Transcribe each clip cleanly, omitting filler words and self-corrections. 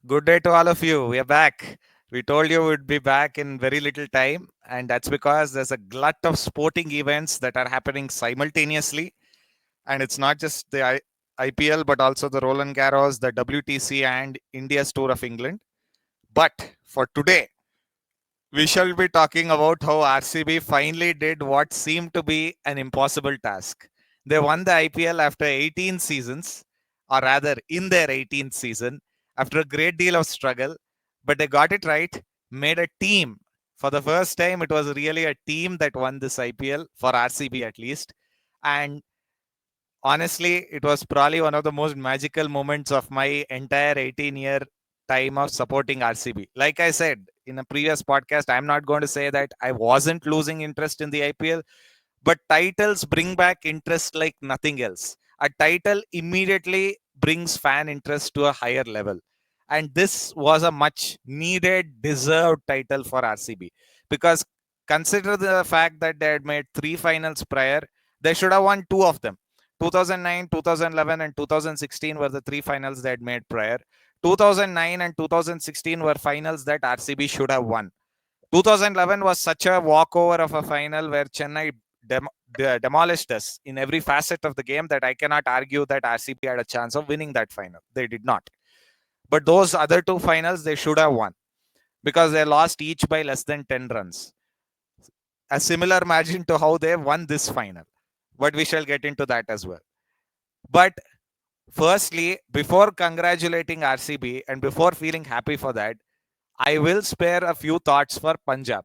Good day to all of you. We are back. We told you we'd be back in very little time, and that's because there's a glut of sporting events that are happening simultaneously. And it's not just the IPL, but also the Roland Garros, the WTC, and India's Tour of England. But for today, we shall be talking about how RCB finally did what seemed to be an impossible task. They won the IPL after 18 seasons, or rather, in their 18th season, after a great deal of struggle, but they got it right, made a team. For the first time, it was really a team that won this IPL, for RCB at least. And honestly, it was probably one of the most magical moments of my entire 18-year time of supporting RCB. Like I said in a previous podcast, I'm not going to say that I wasn't losing interest in the IPL, but titles bring back interest like nothing else. A title immediately brings fan interest to a higher level. And this was a much needed, deserved title for RCB. Because consider the fact that they had made three finals prior, they should have won two of them. 2009, 2011, and 2016 were the three finals they had made prior. 2009 and 2016 were finals that RCB should have won. 2011 was such a walkover of a final where Chennai demolished us in every facet of the game that I cannot argue that RCB had a chance of winning that final. They did not. But those other two finals, they should have won because they lost each by less than 10 runs. A similar margin to how they won this final. But we shall get into that as well. But firstly, before congratulating RCB and before feeling happy for that, I will spare a few thoughts for Punjab.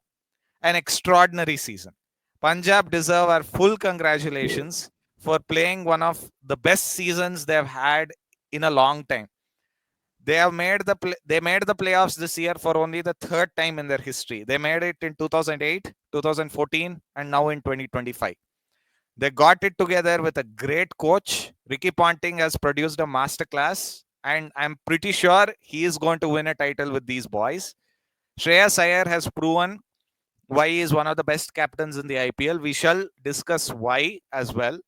An extraordinary season. Punjab deserve our full congratulations for playing one of the best seasons they've had in a long time. They made the playoffs this year for only the third time in their history. They made it in 2008, 2014, and now in 2025. They got it together with a great coach. Ricky Ponting has produced a masterclass, and I'm pretty sure he is going to win a title with these boys. Shreyas Iyer has proven why he is one of the best captains in the IPL. We shall discuss why as well.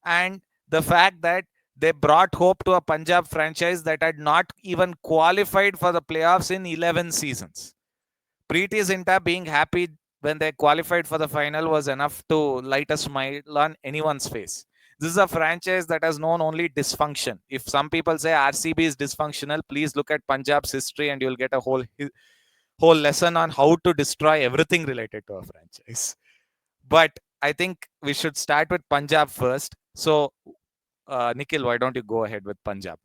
And the fact that they brought hope to a Punjab franchise that had not even qualified for the playoffs in 11 seasons. Preeti Zinta being happy when they qualified for the final was enough to light a smile on anyone's face. This is a franchise that has known only dysfunction. If some people say RCB is dysfunctional, please look at Punjab's history and you'll get a whole lesson on how to destroy everything related to a franchise. But I think we should start with Punjab first. So, Nikhil, why don't you go ahead with Punjab?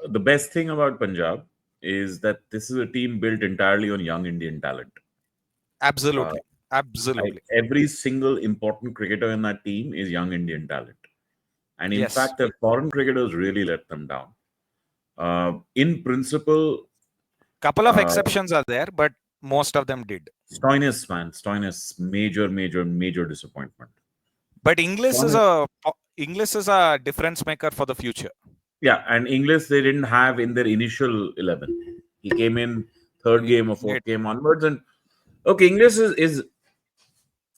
The best thing about Punjab is that this is a team built entirely on young Indian talent. Uh, Absolutely. Absolutely. every single important cricketer in that team is young Indian talent. And in Yes. fact, the foreign cricketers really let them down. In principle, Couple of uh, exceptions are there, but most of them did. Stoinis, man, Stoinis, major, major, major disappointment. But Stoinis, English is a difference maker for the future. yeah, and English they didn't have in their initial 11. He came in third game or fourth Late. game onwards, and okay, English is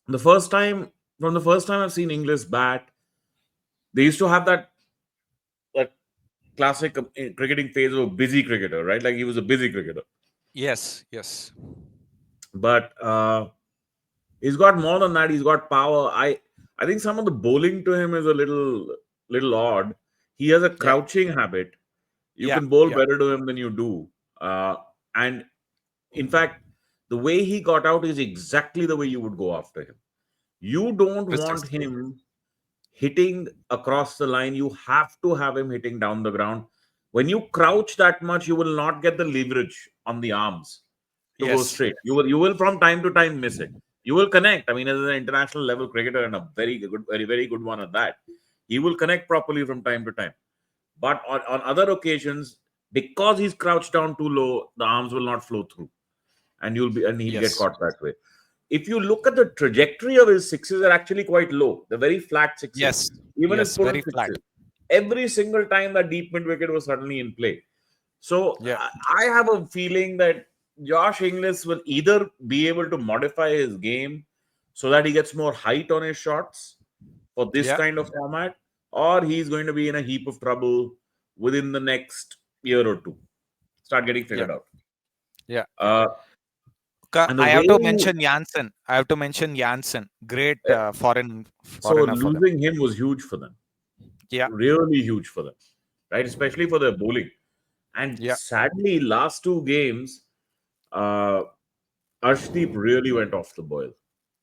the first time from the first time I've seen English bat. They used to have that classic cricketing phase of a busy cricketer, right? Like he was a busy cricketer, Yes. Yes. but he's got more than that. He's got power. I think some of the bowling to him is a little odd. He has a Yeah. crouching habit. You Yeah. can bowl Yeah. better to him than you do. And in fact, the way he got out is exactly the way you would go after him. You don't want Precisely. him hitting across the line. You have to have him hitting down the ground. When you crouch that much, you will not get the leverage on the arms to go Yes. straight. You will from time to time miss it. You will connect. I mean, as an international level cricketer and a very good, very good one at that, he will connect properly from time to time. But on other occasions, because he's crouched down too low, the arms will not flow through, and he'll get Yes. caught that way. If you look at the trajectory of his sixes, are actually quite low. They're very flat sixes, Yes. even his Yes. pull Very and flat. sixes. Every single time that deep mid wicket was suddenly in play. So Yeah. I have a feeling that Josh Inglis will either be able to modify his game so that he gets more height on his shots for this Yeah. kind of format, or he's going to be in a heap of trouble within the next year or two. start getting Yeah. figured out. Yeah. Yeah. Uh, and the I way have to you, mention Janssen. I have to mention Janssen. Great uh, so foreigner for them. losing him was huge for them, Yeah. really huge for them, right? Especially for their bowling. And Yeah. sadly, last two games, uh, Arshdeep really went off the boil.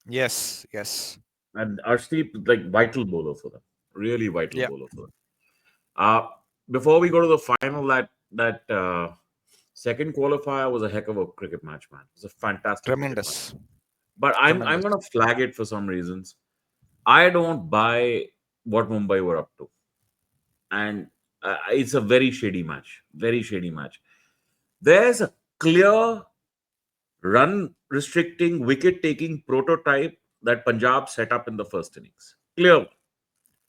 Yes. Yes. And Arshdeep, like vital bowler for them, really vital Yeah. bowler for them. Uh, Before we go to the final, that second qualifier was a heck of a cricket match, man. It was a fantastic cricket match. Tremendous. But I'm Tremendous. gonna flag it for some reasons. I don't buy what Mumbai were up to, and it's a very shady match. Very shady match. There's a clear run restricting, wicket taking prototype that Punjab set up in the first innings. Clear.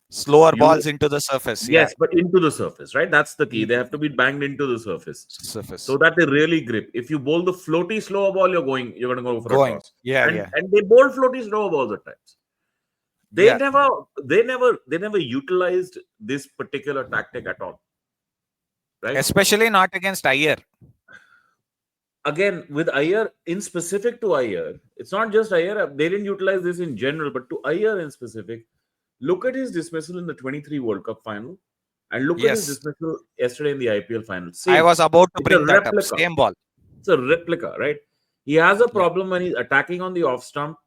Slower You balls into the surface. Yeah. Yes, but into the surface, right? That's the key. They Into have to be banged into the surface so surface. that they really grip. If you bowl the floaty slower ball, you're going to go for a Going. toss. Yeah. And Yeah. and they bowl floaty slower balls at times. They Yeah. never they never utilized this particular tactic at all, right? Especially not against Iyer. Again, with Iyer in specific to Iyer, it's not just Iyer. They didn't utilize this in general, but to Iyer in specific, look at his dismissal in the 23 World Cup final and look at his Yes. dismissal yesterday in the IPL final. I Same. was about to It's a bring that up. replica. Same ball. It's a replica, right? He has a Yeah. problem when he's attacking on the off stump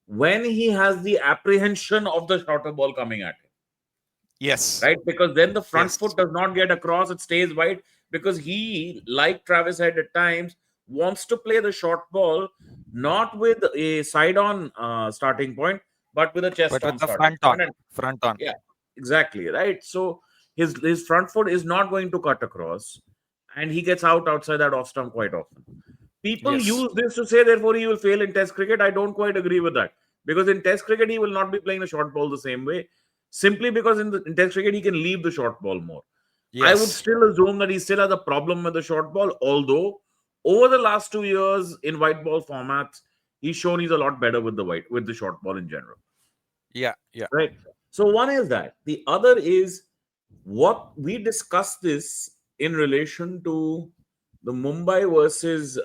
when he has the apprehension of the shorter ball coming at him, Yes. right? Because then the front Yes. foot does not get across, it stays wide because he, like Travis Head at times, wants to play the short ball not with a side on starting point, but with a chest But with on the starting front point. on. And Front on. yeah, exactly, right? So his front foot is not going to cut across, and he gets outside that off stump quite often. People Yes. use this to say, therefore, he will fail in Test cricket. I don't quite agree with that because in Test cricket, he will not be playing a short ball the same way, simply because in Test cricket, he can leave the short ball more. I would Yes. still assume that he still has a problem with the short ball, although over the last 2 years in white ball formats, he's shown he's a lot better with the short ball in general. Yeah. Yeah. Right. So one is that. The other is what we discussed this in relation to the Mumbai versus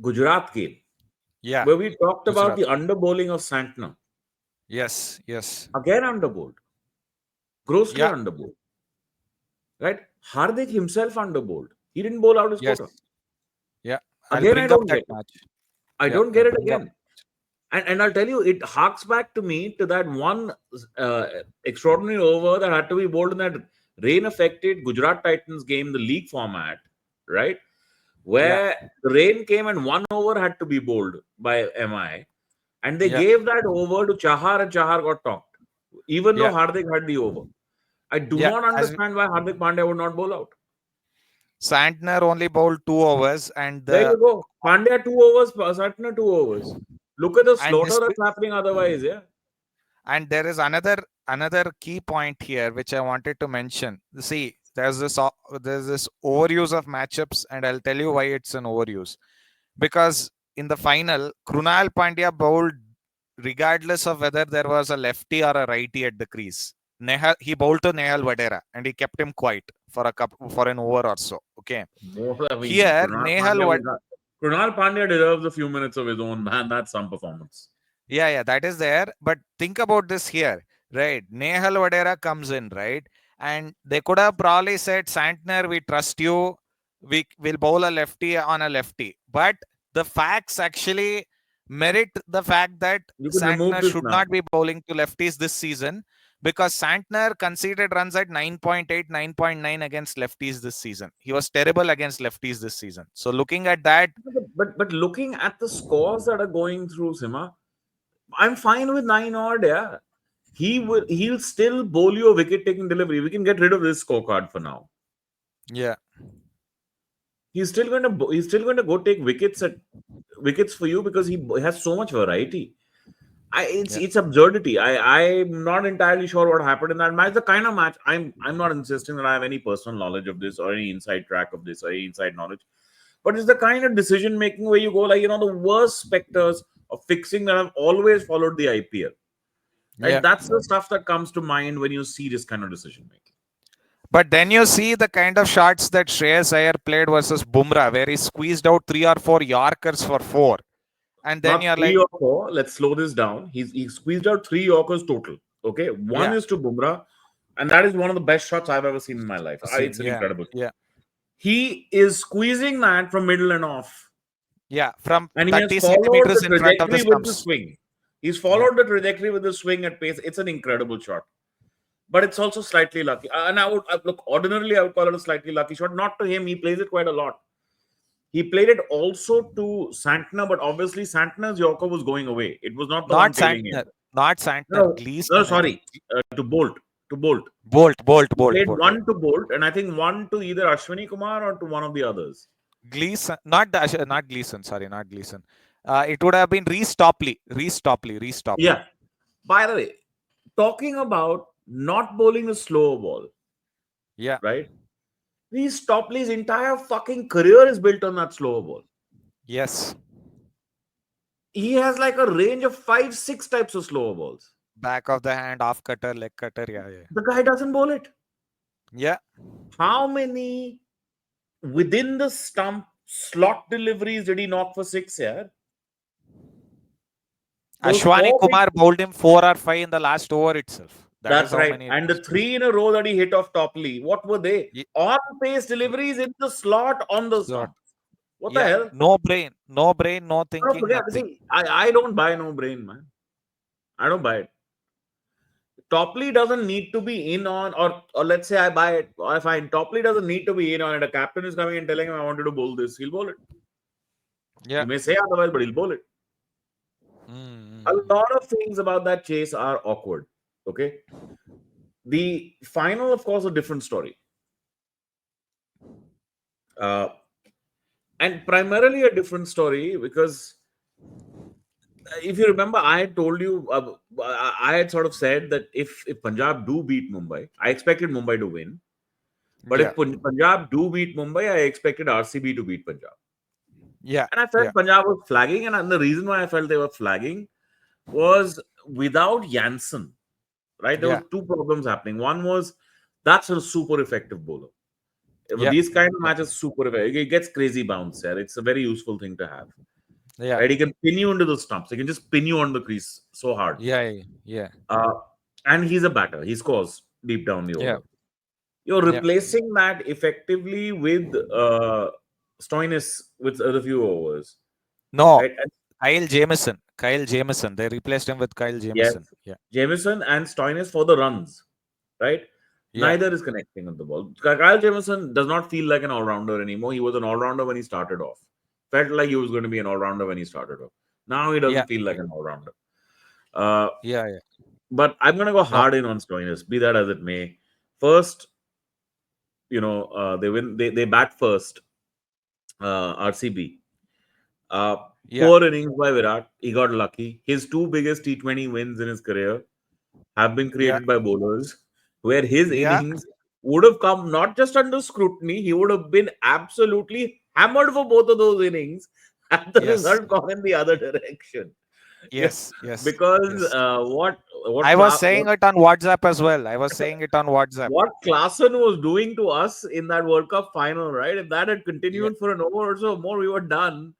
Gujarat game, Yeah. where we talked about Gujarat. the underbowling of Santner. Yes. Yes. Again underbowled, grossly Yeah. underbowled. Right? Hardik himself underbowled. He didn't bowl out his Yes. quota. Yeah. I'll Again, I bring up don't that get it. match. I Yeah. don't I'll get it bring up. again. And I'll tell you, it harks back to me to that one extraordinary over that had to be bowled in that rain-affected Gujarat Titans game, the league format, right? Yeah. Where the rain came and one over had to be bowled by MI. And they Yeah. gave that over to Chahar and Chahar got talked, even though Yeah. Hardik had the over. I do Yeah. not understand why Hardik Pandya would not bowl out. Santner only bowled 2 overs, and There the you go. Pandya 2 overs, Satna 2 overs. Look at the and slaughter this that's happening otherwise, yeah. and there is another key point here which I wanted to mention. See, there's this overuse of matchups, and I'll tell you why it's an overuse. Because in the final, Krunal Pandya bowled regardless of whether there was a lefty or a righty at the crease. He bowled to Nehal Vadera and he kept him quiet for an over or so. Okay. More, I mean, Here, Nehal Krunal Pandya deserves a few minutes of his own, man. That's some performance. Yeah, that is there. But think about this here, right? Nehal Vadera comes in, right? And they could have probably said, Santner, we trust you. We will bowl a lefty on a lefty. But the facts actually merit the fact that You can remove Santner this should now. not be bowling to lefties this season because Santner conceded runs at 9.8, 9.9 against lefties this season. He was terrible against lefties this season. So looking at that, But looking at the scores that are going through, Sima, I'm fine with 9 odd, yeah. He'll still bowl you a wicket taking delivery. We can get rid of this scorecard for now. yeah, He's still going to go take wickets for you because he has so much variety. yeah, It's absurdity. I'm not entirely sure what happened in that match. The kind of match I'm not insisting that I have any personal knowledge of this or any inside track of this or any inside knowledge, but it's the kind of decision making where you go like the worst specters of fixing that have always followed the IPL. Right, yeah. that's the stuff that comes to mind when you see this kind of decision making. But then you see the kind of shots that Shreyas Iyer played versus Bumrah, where he squeezed out 3 or 4 Yorkers for four. And then Not you're three like, or four. Let's slow this down. He squeezed out 3 Yorkers total. Okay, one yeah, is to Bumrah, and that is one of the best shots I've ever seen in my life. seen, It's an yeah, incredible. yeah, He is squeezing that from middle and off, yeah, from and he has 30 followed the centimeters in front of the trajectory with the stumps. swing. He's Yeah, followed the trajectory with the swing at pace. It's an incredible shot, but it's also slightly lucky. And look, ordinarily I would call it a slightly lucky shot. Not to him, he plays it quite a lot. He played it also to Santner, but obviously Santner's Yorker was going away. It was not the one not tailing him. Santner, not Santner, No, no, Gleason, I think. sorry, to Bolt, to Bolt. Bolt, Bolt, He Bolt, played Bolt, yeah. one to Bolt, and I think one to either Ashwini Kumar or to one of the others. Gleason, not Gleason, sorry, not Gleason. It would have been Reese Topley. Yeah. By the way, talking about not bowling a slow ball, Yeah, right? Reese Topley's entire fucking career is built on that slow ball. yes. He has like a range of 5, 6 types of slow balls. Back of the hand, off cutter, leg cutter, yeah, yeah. The guy doesn't bowl it. Yeah, How many within the stump slot deliveries did he knock for six here? Those Ashwani four big. Kumar bowled him 4 or 5 in the last over itself. That is That's how right. many. And the three in a row that he hit off Topley, what were they? Ye- On pace deliveries in the slot on the So, stump. What the yeah, hell? no brain, no No, thinking, forget. nothing. See, I don't buy no brain, man. I don't buy it. Topley doesn't need to be in on, or let's say I buy it, or I find Topley doesn't need to be in on it. A captain is coming and telling him I wanted to bowl this, he'll bowl it. He Yeah. may say otherwise, but he'll bowl it. A Mm. lot of things about that chase are awkward. Okay. The final, of course, a different story. Uh, and primarily a different story because if you remember, I had told you, I had sort of said that if Punjab do beat Mumbai, I expected Mumbai to win. But Yeah, if Punjab do beat Mumbai, I expected RCB to beat Punjab. yeah, And I yeah, felt Punjab was flagging. And the reason why I felt they were flagging was without Jansen, right? There yeah, were two problems happening. One was that's a super effective bowler. yeah, These kind of yeah, matches, super effective. It gets crazy bounce there. It's a very useful thing to have. yeah, Right? He can pin you into the stumps. He can just pin you on the crease so hard. yeah, yeah, Uh, and he's a batter. He scores deep down the yeah, order. You're yeah. replacing that effectively with Stoinis with a few overs, No, right? And Kyle Jamieson. Kyle Jamieson. They replaced him with Kyle yes, Jamieson. Yeah, Jameson and Stoinis for the runs, right? yeah, Neither is connecting on the ball. Kyle Jameson does not feel like an all-rounder anymore. He was an all-rounder when he started off. Felt like he was going to be an all-rounder when he started off. Now he yeah, doesn't feel like an all-rounder. Uh, yeah, yeah. but I'm going to go No, hard in on Stoinis, be that as it may. First, they win. They bat first. RCB. Uh, yeah, Poor innings by Virat. He got lucky. His two biggest T20 wins in his career have been yeah, created by bowlers, where his yeah, innings would have come not just under scrutiny, he would have been absolutely hammered for both of those innings had the yes, result gone in the other direction. Yeah, yes, yes, because yes. what I was Cla- saying it on WhatsApp as well. I was saying it on WhatsApp. what Klaasen was doing to us in that World Cup final, right? If that had Yeah, continued for an over or so more, we were done.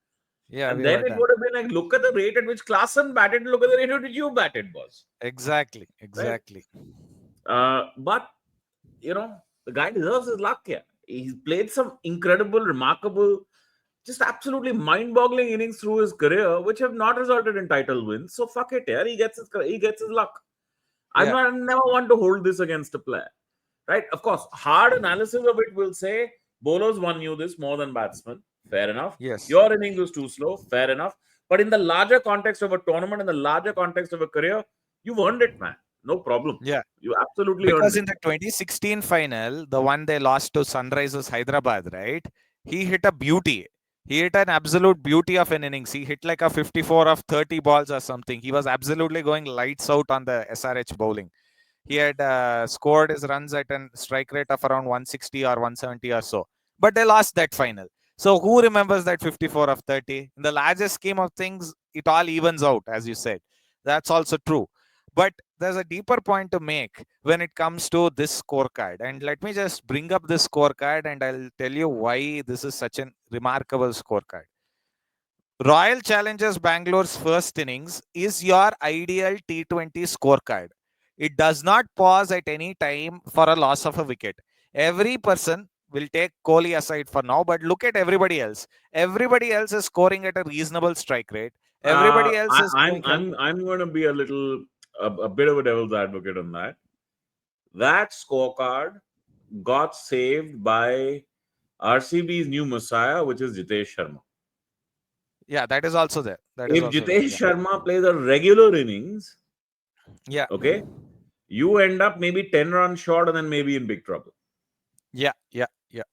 yeah, And we then were it done. would have been like, look at the rate at which Klaasen batted, look at the rate at which you batted, boss. Exactly, Right? exactly. But the guy deserves his luck here. He's played some incredible, remarkable, just absolutely mind-boggling innings through his career, which have not resulted in title wins. So fuck it, yeah. He gets his luck. Yeah, I never want to hold this against a player. Right? Of course, hard analysis of it will say bowlers won you this more than batsmen. Fair enough. yes, Your innings was too slow. Fair enough. But in the larger context of a tournament, in the larger context of a career, you've earned it, man. No problem. yeah. You absolutely earned Because it. in the 2016 final, the one they lost to Sunrisers Hyderabad, right? He hit a beauty. He hit an absolute beauty of an innings. He hit like a 54 of 30 balls or something. He was absolutely going lights out on the SRH bowling. He had scored his runs at a strike rate of around 160 or 170 or so. But they lost that final. So who remembers that 54 of 30? In the largest scheme of things, it all evens out, as you said. That's also true. But there's a deeper point to make when it comes to this scorecard. And let me just bring up this scorecard and I'll tell you why this is such a remarkable scorecard. Royal Challengers Bangalore's first innings is your ideal T20 scorecard. It does not pause at any time for a loss of a wicket. Every person will take Kohli aside for now, but look at everybody else. Everybody else is scoring at a reasonable strike rate. Everybody else is doing healthy. I'm going to be a bit of a devil's advocate on that. That scorecard got saved by RCB's new messiah, which is Jitesh Sharma. Yeah, that is also there. That is If also there. Jitesh Sharma plays a regular innings, Yeah. okay, you end up maybe 10 runs short and then maybe in big trouble. Yeah. Yeah. Yeah.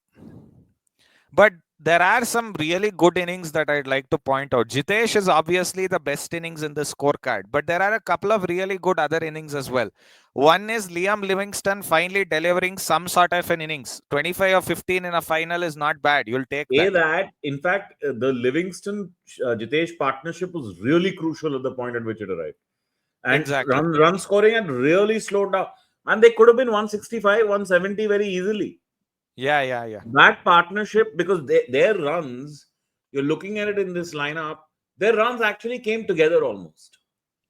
But there are some really good innings that I'd like to point out. Jitesh is obviously the best innings in the scorecard, but there are a couple of really good other innings as well. One is Liam Livingston finally delivering some sort of an innings. 25 or 15 in a final is not bad. You'll take that. In fact, the Livingston Jitesh partnership was really crucial at the point at which it arrived. And Exactly. run scoring had really slowed down. And they could have been 165, 170 very easily. Yeah. That partnership, because their runs, you're looking at it in this lineup, their runs actually came together almost.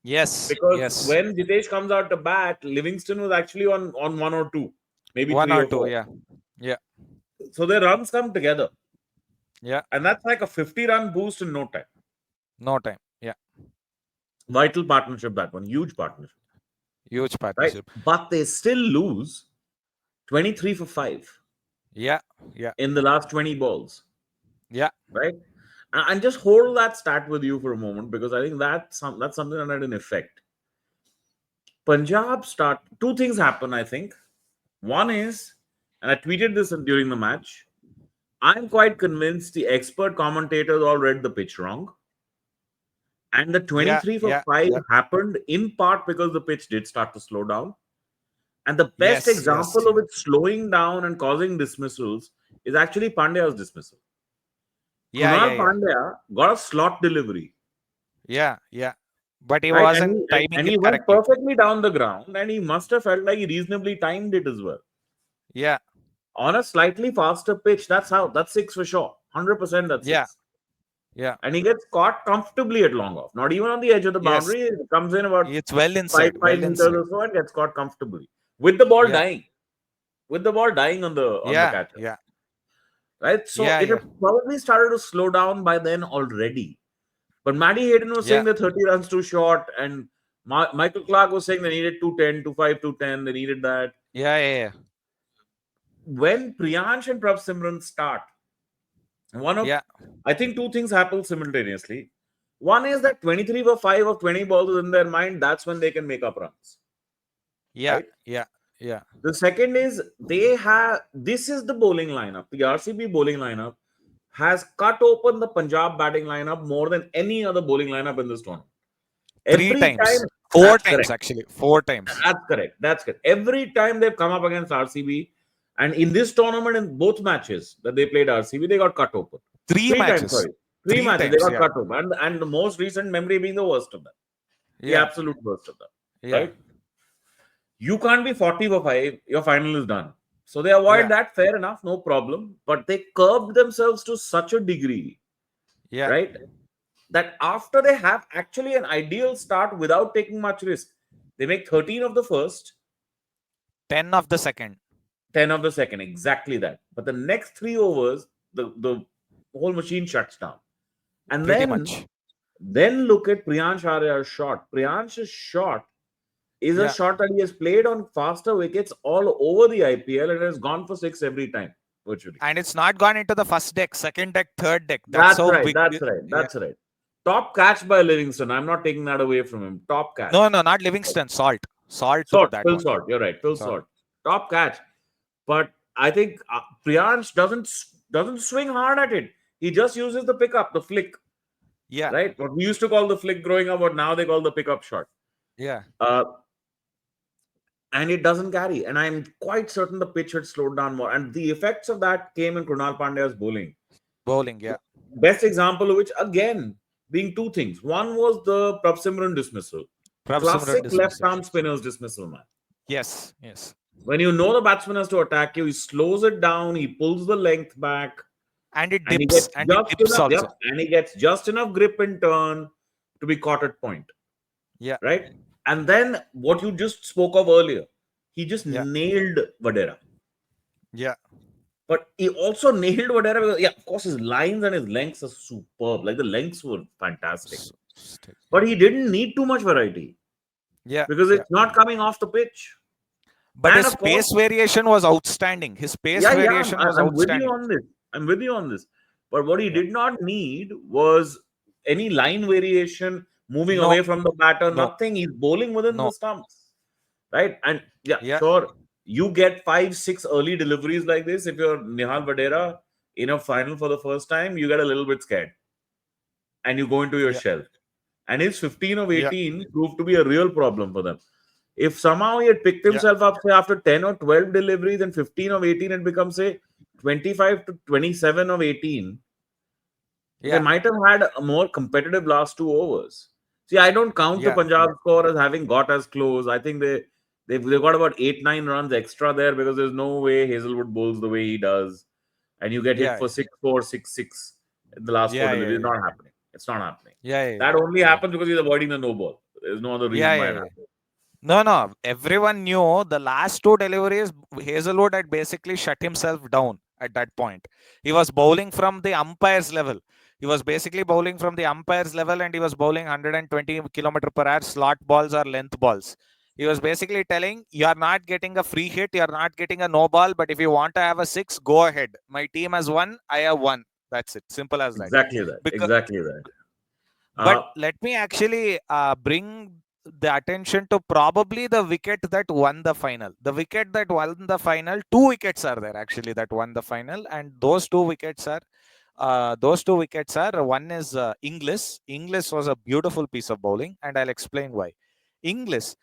Yes. Because Yes. when Jitesh comes out to bat, Livingston was actually on one or two, maybe One three or or two. four. Yeah. Yeah. So their runs come together. Yeah. And that's like a 50-run boost in no time. No time. Yeah. Vital partnership, that one. Huge partnership. Huge Right? partnership. But they still lose 23 for 5. Yeah. Yeah. In the last 20 balls. Yeah. Right? And just hold that stat with you for a moment, because I think that's something that had an effect. Punjab start, two things happen, I think. One is, and I tweeted this during the match, I'm quite convinced the expert commentators all read the pitch wrong. And the 23 for 5 happened in part because the pitch did start to slow down. And the best example of it slowing down and causing dismissals is actually Pandya's dismissal. Kunal Pandya got a slot delivery. Yeah. But he wasn't timing and it he went correctly. perfectly down the ground, and he must have felt like he reasonably timed it as well. Yeah. On a slightly faster pitch, that's 6 for sure. 100% that's 6. Yeah. And he gets caught comfortably at long off. Not even on the edge of the boundary. It comes in about it's well inside. 5 meters or so and gets caught comfortably. With the ball dying. With the ball dying on the catcher. Yeah. Right? So it had probably started to slow down by then already. But Matty Hayden was saying the 30 runs too short, and Michael Clark was saying they needed 210, 25, 210. They needed that. Yeah. When Priyansh and Prabh Simran start, I think two things happen simultaneously. One is that 23 for 5 of 20 balls is in their mind. That's when they can make up runs. Yeah. Right? Yeah. The second is this is the bowling lineup. The RCB bowling lineup has cut open the Punjab batting lineup more than any other bowling lineup in this tournament. Four times, actually. 4 times. That's correct. Every time they've come up against RCB, and in this tournament, in both matches that they played RCB, they got cut open. Three matches, they got cut open. And the most recent memory being the worst of them. The absolute worst of them. Right? You can't be 40 for 5. Your final is done. So they avoid that. Fair enough. No problem. But they curbed themselves to such a degree. Right? That after they have actually an ideal start without taking much risk, they make 13 of the first. 10 of the second. 10 of the second. Exactly that. But the next 3 overs, the whole machine shuts down. And then look at Priyansh Arya's shot. Priyansh's shot is a shot that he has played on faster wickets all over the IPL and has gone for 6 every time, virtually. And it's not gone into the first deck, second deck, third deck. That's right. Top catch by Livingston. I'm not taking that away from him. Top catch. No, not Livingston. Salt. Phil Salt. You're right. Phil Salt. Top catch. But I think Priyansh doesn't swing hard at it. He just uses the pickup, the flick. Yeah. Right? What we used to call the flick growing up, but now they call the pickup shot. Yeah. And it doesn't carry. And I'm quite certain the pitch had slowed down more. And the effects of that came in Krunal Pandya's bowling. Best example of which, again, being two things. One was the Prabh Simran dismissal. Prabh Simran Classic left dismissal. arm spinner's dismissal, man. Yes, yes. When you know the batsman has to attack you, he slows it down, he pulls the length back, And it and he dips. gets And it just dips enough. Yep, also. and he gets just enough grip and turn to be caught at point, Yeah, right? And then what you just spoke of earlier, he just yeah, nailed Vadera. yeah. But he also nailed Vadera because, yeah, of course, his lines and his lengths are superb. Like the lengths were fantastic. Still. But he didn't need too much variety Yeah, because yeah. it's not coming off the pitch. But And his of course, pace variation was outstanding. His pace yeah, yeah, variation was I'm with you outstanding. on this. I'm with you on this. But what he Yeah. did not need was any line variation, moving No, away from the batter, no, nothing. He's bowling within the no. stumps, right? And yeah, Yeah, sure, you get 5, 6 early deliveries like this. If you're Nihal Vadera in a final for the first time, you get a little bit scared and you go into your yeah, shell. And his 15 of yeah, 18 proved to be a real problem for them. If somehow he had picked yeah, himself up, say, after 10 or 12 deliveries and 15 of 18 had become, say, 25 to 27 of 18, they yeah, might have had a more competitive last 2 overs. See, I don't count the yeah, Punjab yeah, score as having got as close. I think they've got about 8, 9 runs extra there because there's no way Hazelwood bowls the way he does, and you get hit yeah, for 6-4, 6-6 in the last four yeah, deliveries. yeah, It's yeah, not happening. It's not happening. yeah, yeah, That only yeah, happens because he's avoiding the no ball. There's no other yeah, reason why yeah, it yeah. happens. No, no. Everyone knew the last two deliveries, Hazelwood had basically shut himself down at that point. He was bowling from the umpire's level. He was basically bowling from the umpire's level and he was bowling 120 km per hour slot balls or length balls. He was basically telling, you are not getting a free hit, you are not getting a no ball, but if you want to have a six, go ahead. My team has won, I have won. That's it. Simple as that. Exactly that. Because Exactly that. but Uh, let me actually bring the attention to probably the wicket that won the final. The wicket that won the final, two wickets are there actually that won the final, and those two wickets are one is Inglis. Inglis was a beautiful piece of bowling, and I'll explain why. Inglis,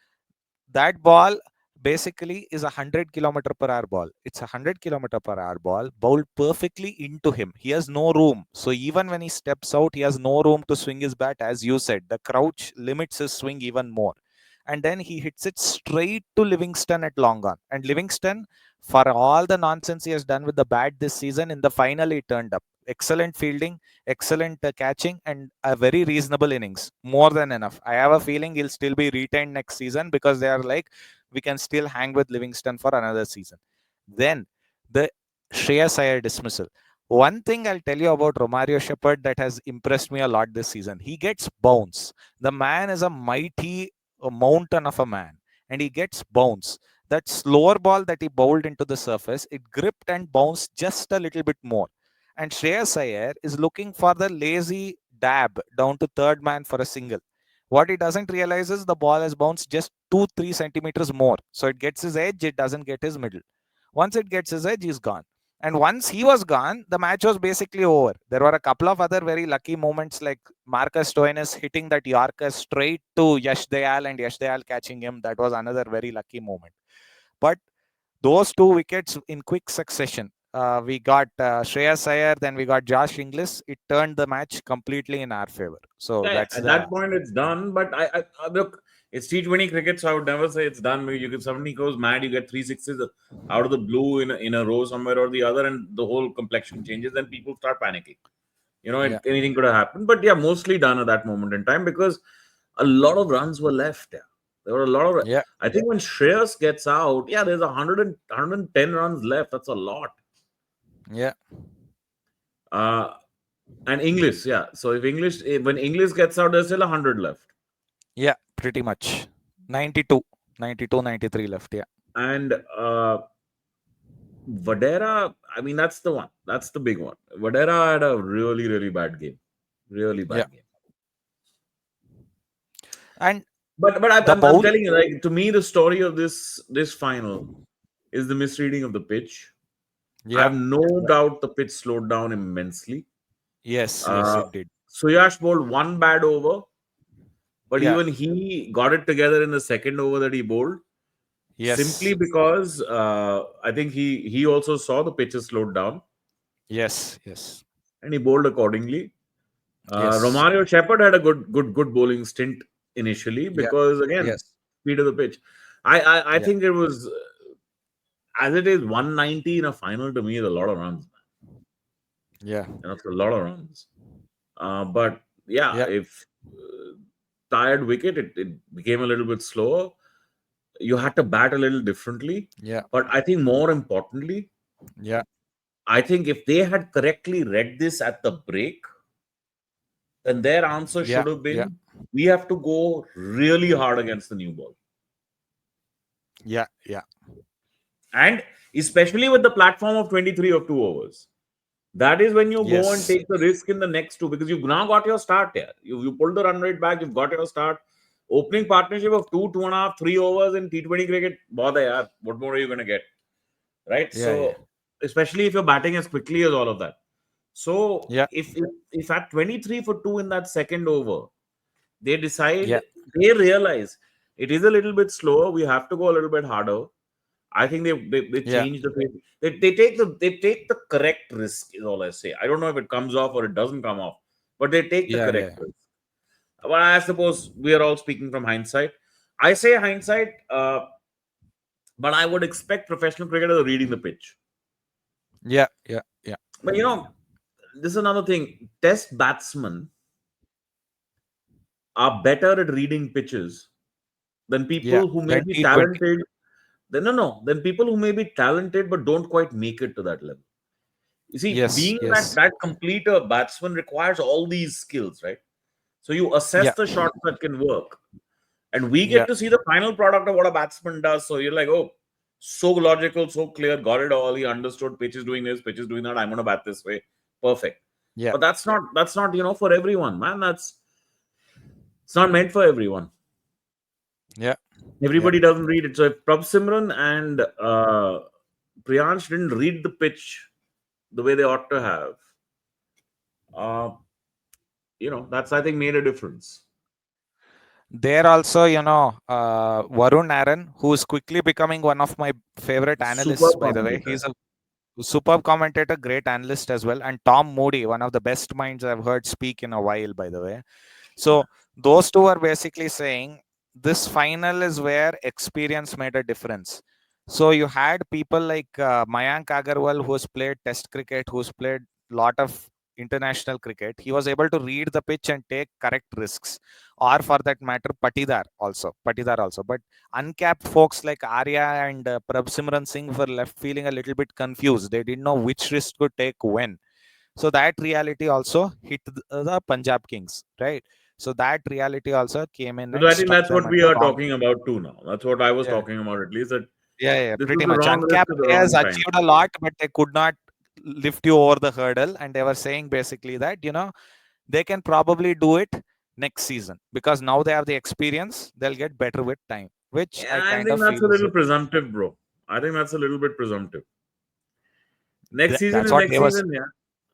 that ball basically is 100 km per hour ball. It's a 100 km per hour ball bowled perfectly into him. He has no room. So even when he steps out, he has no room to swing his bat. As you said, the crouch limits his swing even more. And then he hits it straight to Livingston at long on. And Livingston, for all the nonsense he has done with the bat this season, in the final he turned up. Excellent fielding, excellent catching, and a very reasonable innings. More than enough. I have a feeling he'll still be retained next season because they are like, we can still hang with Livingston for another season. Then the Shreyas Iyer dismissal. One thing I'll tell you about Romario Shepherd that has impressed me a lot this season. He gets bounce. The man is a mighty mountain of a man, and he gets bounce. That slower ball that he bowled into the surface, it gripped and bounced just a little bit more. And Shreyas Iyer is looking for the lazy dab down to third man for a single. What he doesn't realize is the ball has bounced just 2-3 centimeters more. So it gets his edge, it doesn't get his middle. Once it gets his edge, he's gone. And once he was gone, the match was basically over. There were a couple of other very lucky moments like Marcus Stoinis hitting that Yorker straight to Yash Dayal and Yash Dayal catching him. That was another very lucky moment. But those two wickets in quick succession. We got Shreyas Iyer, then we got Josh Inglis. It turned the match completely in our favor. So yeah, yeah, that's at the that point it's done. But I look, it's T20 cricket, so I would never say it's done. Maybe you can somebody goes mad, you get 3 6s out of the blue in a row somewhere or the other, and the whole complexion changes. Then people start panicking. yeah, Anything could have happened. But yeah, mostly done at that moment in time because a lot of runs were left. Yeah. There were a lot of. yeah, I think when Shreyas gets out, yeah, there's 110 runs left. That's a lot. yeah, Uh, and English, yeah. So when English gets out, there's still 100 left. yeah, pretty much. 92, 92, 93 left. Yeah, And Vadera, I mean, that's the one. That's the big one. Vadera had a really, really bad game. Really yeah. bad game. And But the I'm bowl, telling you, like to me, the story of this final is the misreading of the pitch. I yeah, have no yeah, doubt the pitch slowed down immensely. yes, yes, Uh, it did. Suyash bowled one bad over, but Yeah, even he got it together in the second over that he bowled. Simply yes, because I think he also saw the pitches slowed down yes, yes, and he bowled accordingly. yes, Romario Shepherd had a good bowling stint. initially Yeah. because again, Yes. speed of the pitch. I Yeah. think it was as it is 190 in a final to me is a lot of runs. Yeah. It's a lot of runs. But yeah, Yeah. if tired wicket, it became a little bit slower. You had to bat a little differently. Yeah. But I think more importantly, Yeah. I think if they had correctly read this at the break, then their answer Yeah. should have Yeah. been we have to go really hard against the new ball. Yeah. Yeah. And especially with the platform of 23 of 2 overs. That is when you go and Yes. take the risk in the next two because you've now got your start here. You pulled the run rate back, you've got your start. Opening partnership of 2.5, 3 overs in T20 cricket, bahut hai yaar. What more are you going to get? Right? Yeah. Yeah. So, especially if you're batting as quickly as all of that. So, Yeah. if at 23 for 2 in that second over, they Yeah. decide, they realize it is a little bit slower, we have to go a little bit harder. I think they Yeah. change the pace. They take the correct risk is all I say. I don't know if it comes off or it doesn't come off, but they take the Yeah. Yeah. correct risk. Well, I suppose we are all speaking from hindsight. I say hindsight, but I would expect professional cricketers reading the pitch. Yeah. Yeah. Yeah. But this is another thing. Test batsmen are better at reading pitches than Yeah. people who may Then be T20. talented. Then no, then people who may be talented but don't quite make it to that level. You see, Yes. being that Yes. that complete a batsman requires all these skills, right? So you assess Yeah. the shots that can work, and we Yeah. get to see the final product of what a batsman does. So you're like, oh, so logical, so clear, got it all. He understood pitch is doing this, pitch is doing that. I'm going to bat this way, perfect. Yeah. But that's not for everyone, man. It's not meant for everyone. Yeah. Yeah. Everybody doesn't read it. So if Prabh Simran and Priyansh didn't read the pitch the way they ought to have, uh, that's I think made a difference. There also, Varun Aaron, who's quickly becoming one of my favorite analysts, Superb by the way. commentator. He's a superb commentator, great analyst as well. And Tom Moody, one of the best minds I've heard speak in a while, by the way. So those two are basically saying this final is where experience made a difference. So you had people like Mayank Agarwal, who's played Test cricket, who's played lot of international cricket. He was able to read the pitch and take correct risks, or for that matter, Patidar also. But uncapped folks like Arya and Prabh Simran Singh were left feeling a little bit confused. They didn't know which risk to take when. So that reality also hit the Punjab Kings, right? So that reality also came in So and I think struck that's them what at we the are wrong. talking about too now. That's what I was Yeah, talking about at least. That yeah, this was pretty the much. wrong risk Uncapped at the players wrong time. achieved a lot, but they could not lift you over the hurdle. And they were saying basically that they can probably do it next season because now they have the experience. They'll get better with time, which Yeah, I I kind think of that's feel a is little presumptive, bro. I think that's a little bit presumptive. Next season that's is what next they was. season, yeah.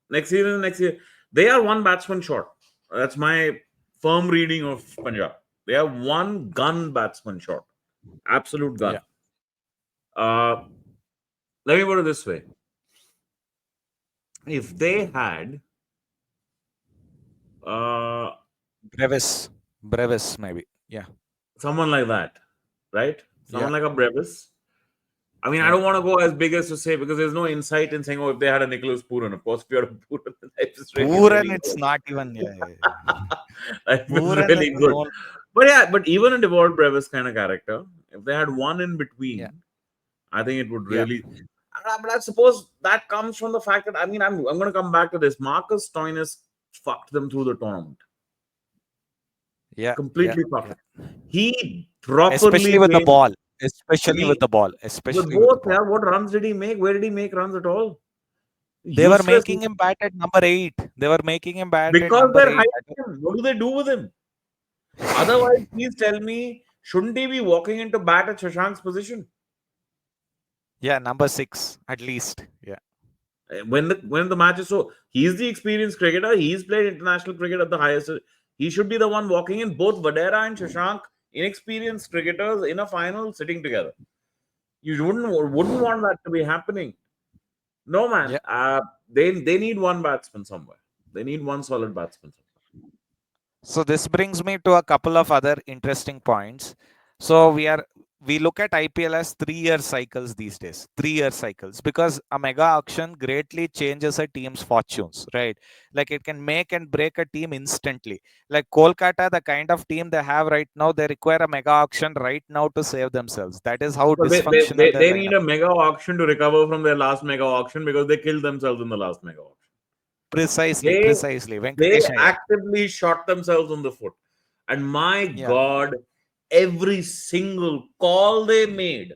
Next season is next year. They are one batsman short. That's my firm reading of Punjab. They are one gun batsman short. Absolute Yeah, gun. Uh, Let me put it this way. If they had uh, Brevis maybe. Yeah, someone like that, right? yeah, Someone like a Brevis. I mean, I yeah. don't want to go as big as to say because there's no insight in saying, oh, if they had a Nicholas Puran. Of course, if you had a Puran, life is really, Puran, really it's good. not even. Yeah, yeah, yeah. Life is Puran is really good. known. But yeah, but even a devout Brevis kind of character, if they had one in Yeah, between, I think it would yeah, really. But I suppose that comes from the fact that I'm going to come back to this. Marcus Stoinis fucked them through the tournament. yeah, yeah, Completely fucked yeah. it. He Especially properly with the came. ball. Especially with He the ball. with Especially with the both. ball. Yeah, what runs did he make? Where did he make runs at all? They were Useless. making him bat at number 8. They were making him bat at Because number they're 8. hiding him. What do they do with him? Otherwise, please tell me, shouldn't he be walking into bat at Shashank's position? Yeah, number 6 at least. Yeah, When the match is so, he's the experienced cricketer. He's played international cricket at the highest. He should be the one walking in. Both Vadera and Shashank, inexperienced cricketers in a final, sitting together. You wouldn't want that to be happening. No man. yeah, They need one batsman somewhere. They need one solid batsman. So this brings me to a couple of other interesting points. So we look at IPL as 3-year cycles these days, 3-year cycles, because a mega auction greatly changes a team's fortunes, right? Like it can make and break a team instantly. Like Kolkata, the kind of team they have right now, they require a mega auction right now to save themselves. That is how So they, they, dysfunctional they, their they need lineup. a mega auction to recover from their last mega auction because they killed themselves in the last mega auction. Precisely, They precisely. they Venkatesh Iyer. actively shot themselves on the foot. And my Yeah. God, every single call they made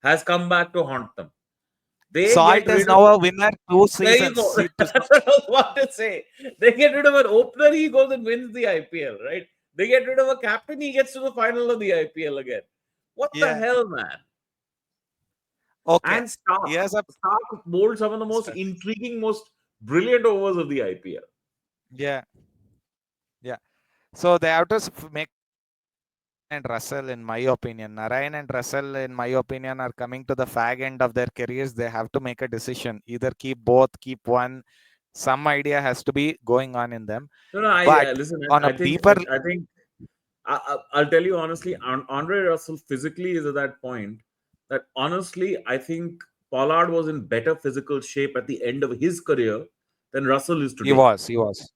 has come back to haunt them. They Salt get is rid of. now a winner two There you seasons. go. See, to, That's what I was about to say. They get rid of an opener, he goes and wins the IPL, right? They get rid of a captain, he gets to the final of the IPL again. What the yeah. hell, man? Okay. And Stark. Here's a Stark bowled some of the most intriguing, most brilliant overs of the IPL. yeah, yeah. So they have to make a decision. Narayan and Russell, in my opinion. Narayan and Russell, in my opinion, are coming to the fag end of their careers. They have to make a decision. Either keep both, keep one. Some idea has to be going on in them. No, no, But listen. on a I think, deeper, I think, I'll tell you honestly, Andre Russell physically is at that point that honestly, I think Pollard was in better physical shape at the end of his career than Russell is he today. was, he was.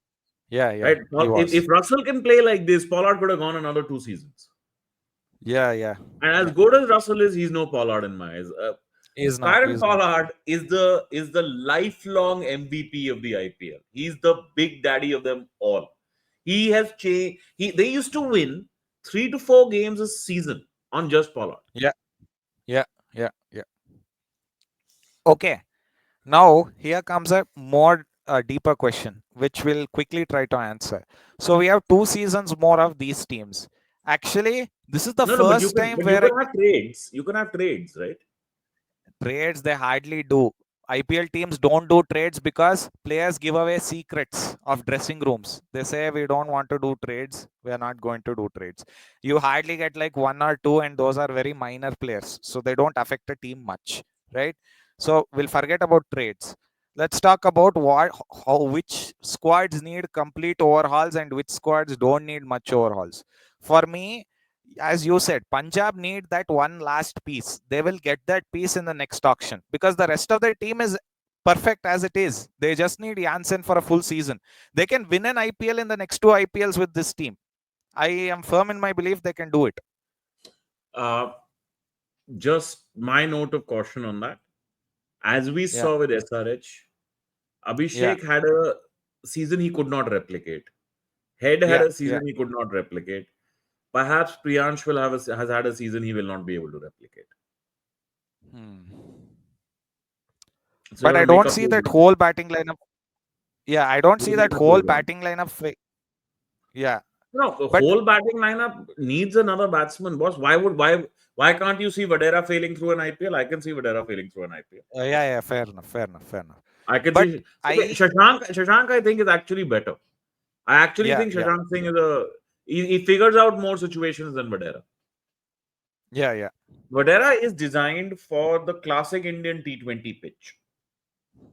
Yeah, yeah, Right? he If was. Russell can play like this, Pollard could have gone another 2 seasons. Yeah, yeah, And as yeah. good as Russell is, he's no Pollard in my eyes. He's not. Kieran He's not. Pollard is the lifelong MVP of the IPL. He's the big daddy of them all. He has changed. They used to win 3 to 4 games a season on just Pollard. Yeah, yeah, yeah, yeah. Okay. Now, here comes a more deeper question, which we'll quickly try to answer. So, we have 2 seasons more of these teams. Actually, this is the No, no, but you first can, time but you where can have trades. You can have trades, right? trades they hardly do. IPL teams don't do trades because players give away secrets of dressing rooms. They say we don't want to do trades. We are not going to do trades. You hardly get like one or two, and those are very minor players, so they don't affect a team much, right? So we'll forget about trades. Let's talk about which squads need complete overhauls and which squads don't need much overhauls. For me, as you said, Punjab need that one last piece. They will get that piece in the next auction because the rest of their team is perfect as it is. They just need Janssen for a full season. They can win an IPL in the next two IPLs with this team. I am firm in my belief they can do it. Uh, just my note of caution on that. As we Yeah, saw with SRH, yeah, Abhishek had a season he could not replicate. Head had yeah, a yeah. season he could not replicate. Perhaps Priyansh has had a season he will not be able to replicate. Hmm. So you But got I to make don't up see those that numbers. whole batting lineup. Yeah, I don't You see got to that make up whole those numbers. batting lineup. Yeah, No, the but whole batting lineup needs another batsman, boss. Why can't you see Vadera failing through an IPL? I can see Vadera failing through an IPL. yeah, yeah. Fair enough. Fair enough. Fair enough. I can But see okay, I, Shashank I think is actually better. I actually yeah, think yeah, Shashank Singh is he figures out more situations than Vadera. yeah, yeah, Vadera is designed for the classic Indian T20 pitch,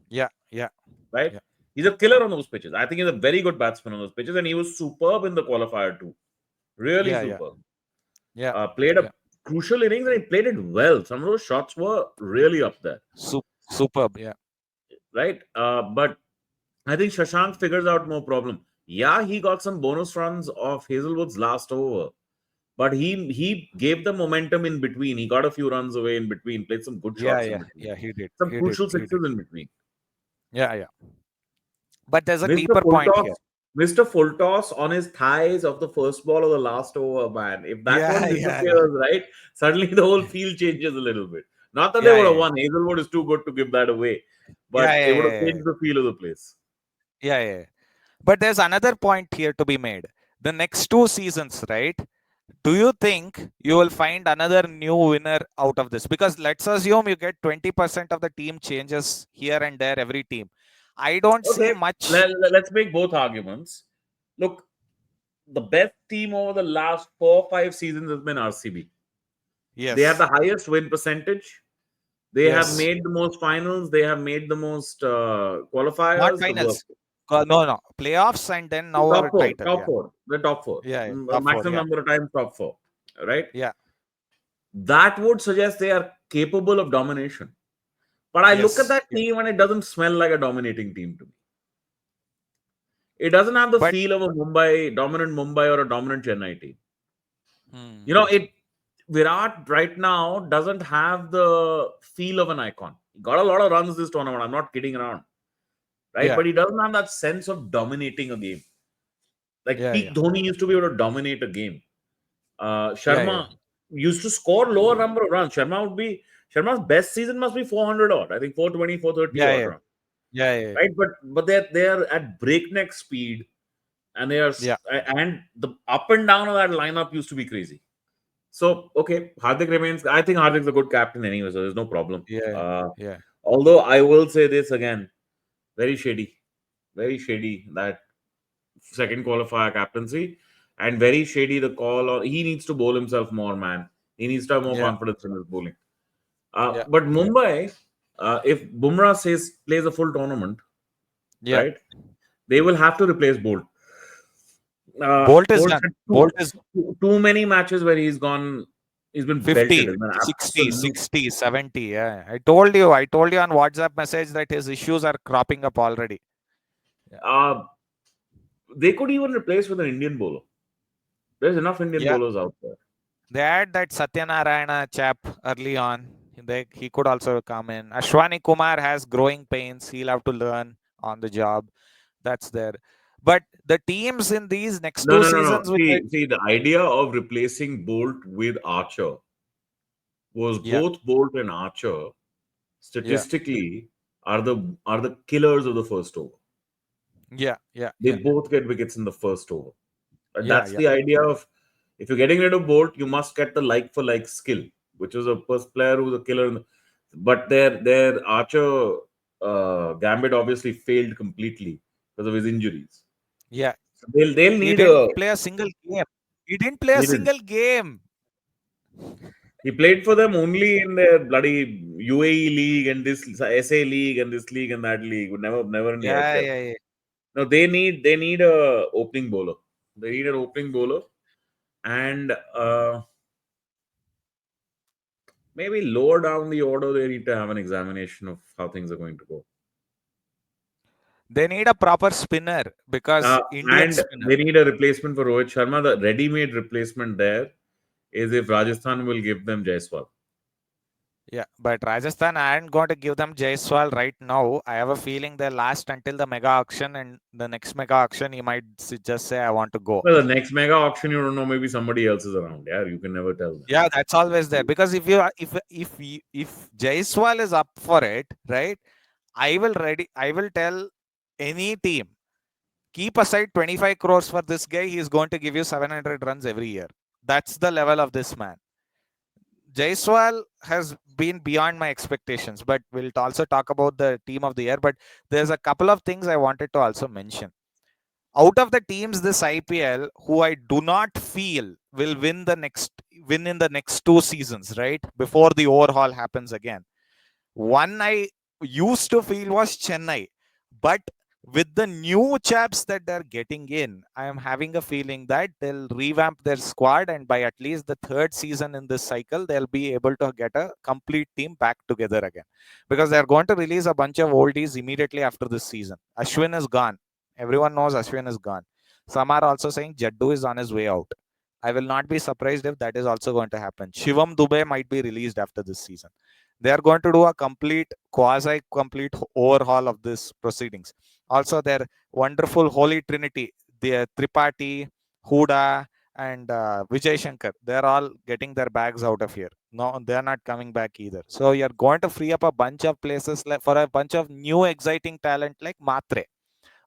yeah, yeah, right? yeah, He's a killer on those pitches. I think he's a very good batsman on those pitches, and he was superb in the qualifier too. Really yeah, yeah, superb. yeah, Played a yeah. crucial innings and he played it well. Some of those shots were really up there, Superb. Yeah. right? But I think Shashank figures out more problem. Yeah, he got some bonus runs off Hazelwood's last over, but he gave the momentum in between. He got a few runs away in between, played some good Yeah, shots in yeah, between, yeah. He did. some He did. crucial He did. sixes in between. Yeah, yeah. But there's a Mr. deeper point Fultos, here. Mr. Fultos on his thighs of the first ball of the last over, man. If that Yeah, one yeah, yeah, disappears, right, suddenly the whole field changes a little bit. Not that they yeah, would have yeah, won. Hazelwood is too good to give that away, yeah, but yeah, it would have yeah, changed the feel of the place. yeah, yeah, yeah. But there's another point here to be made. The next 2 seasons, right? Do you think you will find another new winner out of this? Because let's assume you get 20% of the team changes here and there every team. I don't see Okay, much. let's make both arguments. Look, the best team over the last 4 or 5 seasons has been RCB. They have Yes. the highest win percentage. They have Yes. made the most finals. They have made the most Not qualifiers. The work. finals. No, playoffs and then now Top a four, title. top Yeah, four, the top four, yeah, top four. maximum Yeah, number of times top four, right? yeah, That would suggest they are capable of domination. But I look at yes, that yeah. team and it doesn't smell like a dominating team to me. It doesn't have the But feel of a Mumbai, dominant Mumbai or a dominant Chennai team. You know, hmm, it Virat right now doesn't have the feel of an icon. He got a lot of runs this tournament. I'm not kidding around, right? yeah, But he doesn't have that sense of dominating a game. Like yeah, peak yeah, Dhoni used to be able to dominate a game. yeah, yeah, Sharma used to score lower number of runs. Sharma's best season must be 400 odd. I think 420, 430 yeah, odd yeah, run, yeah, yeah, right? But they're at breakneck speed, and they are yeah, and the up and down of that lineup used to be crazy. So okay, Hardik remains. I think Hardik's a good captain anyway, so there's no problem. yeah, yeah, Although I will say this again, very shady, very shady that second qualifier captaincy, and very shady the call. Or he needs to bowl himself more, man. He needs to have more yeah, confidence in his bowling. yeah, But Mumbai, if Bumrah says plays a full tournament, yeah. right, they will have to replace Bolt. Bolt is Bolt done. had Bolt is too many matches where he's gone. He's been 50, belted. He's been 60, absolute. 60, 70. Yeah. I told you on WhatsApp message that his issues are cropping up already. Yeah. Uh, they could even replace with an Indian bowler. There's enough Indian Yeah. bowlers out there. They had that Satyanarayana chap early on. He could also come in. Ashwani Kumar has growing pains. He'll have to learn on the job. That's there. But the teams in these next No, two no, no, no. seasons, which I, See, the idea of replacing Bolt with Archer was yeah, both Bolt and Archer yeah, statistically are the killers of the first over. yeah, yeah, They yeah, both get wickets in the first over. And yeah, that's yeah, the idea of if you're getting rid of Bolt, you must get the like for like skill, which is a first player who's a killer. But their Archer gambit obviously failed completely because of his injuries. yeah. So they'll He need didn't a play a single game. He didn't play a he didn't. single game. He played for them only in their bloody UAE league and this SA league and this league and that league. Never in the Yeah, IPL. yeah, yeah. No, they need a opening bowler. They need an opening bowler and maybe lower down the order. They need to have an examination of how things are going to go. They need a proper spinner because Indian And spinner. they need a replacement for Rohit Sharma. The ready-made replacement there is if Rajasthan will give them Jaiswal. Yeah, but Rajasthan aren't going to give them Jaiswal right now. I have a feeling they'll last until the mega auction, and the next mega auction, he might just say, "I want to go." Well, the next mega auction, you don't know. Maybe somebody else is around. Yeah, you can never tell. Yeah, that's always there because if Jaiswal is up for it, right? I will tell any team, keep aside 25 crores for this guy. He's going to give you 700 runs every year. That's the level of this man. Jaiswal has been beyond my expectations, but we'll also talk about the team of the year. But there's a couple of things I wanted to also mention. Out of the teams this IPL, who I do not feel will win in the next two seasons, right? Before the overhaul happens again. One I used to feel was Chennai, but with the new chaps that they're getting in, I am having a feeling that they'll revamp their squad, and by at least the third season in this cycle, they'll be able to get a complete team back together again. Because they're going to release a bunch of oldies immediately after this season. Ashwin is gone. Everyone knows Ashwin is gone. Some are also saying Jaddu is on his way out. I will not be surprised if that is also going to happen. Shivam Dubey might be released after this season. They are going to do a quasi complete overhaul of this proceedings. Also, their wonderful holy trinity, the Tripathi, Huda, and Vijay Shankar, they're all getting their bags out of here. No, they're not coming back either. So you're going to free up a bunch of places for a bunch of new exciting talent like Matre,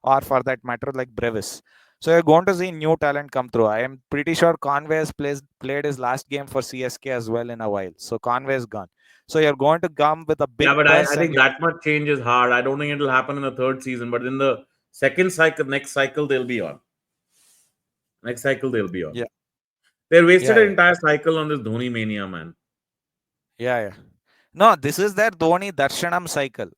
or for that matter, like Brevis. So you're going to see new talent come through. I am pretty sure Conway has played his last game for CSK as well in a while. So Conway is gone. So you're going to come with a big Yeah, but I buzz, and think you're, that much change is hard. I don't think it'll happen in the third season, but in the second cycle, next cycle, they'll be on. Next cycle, they'll be on. yeah, They wasted yeah, an yeah, entire cycle on this Dhoni mania, man. yeah, yeah. No, this is their Dhoni Darshanam cycle.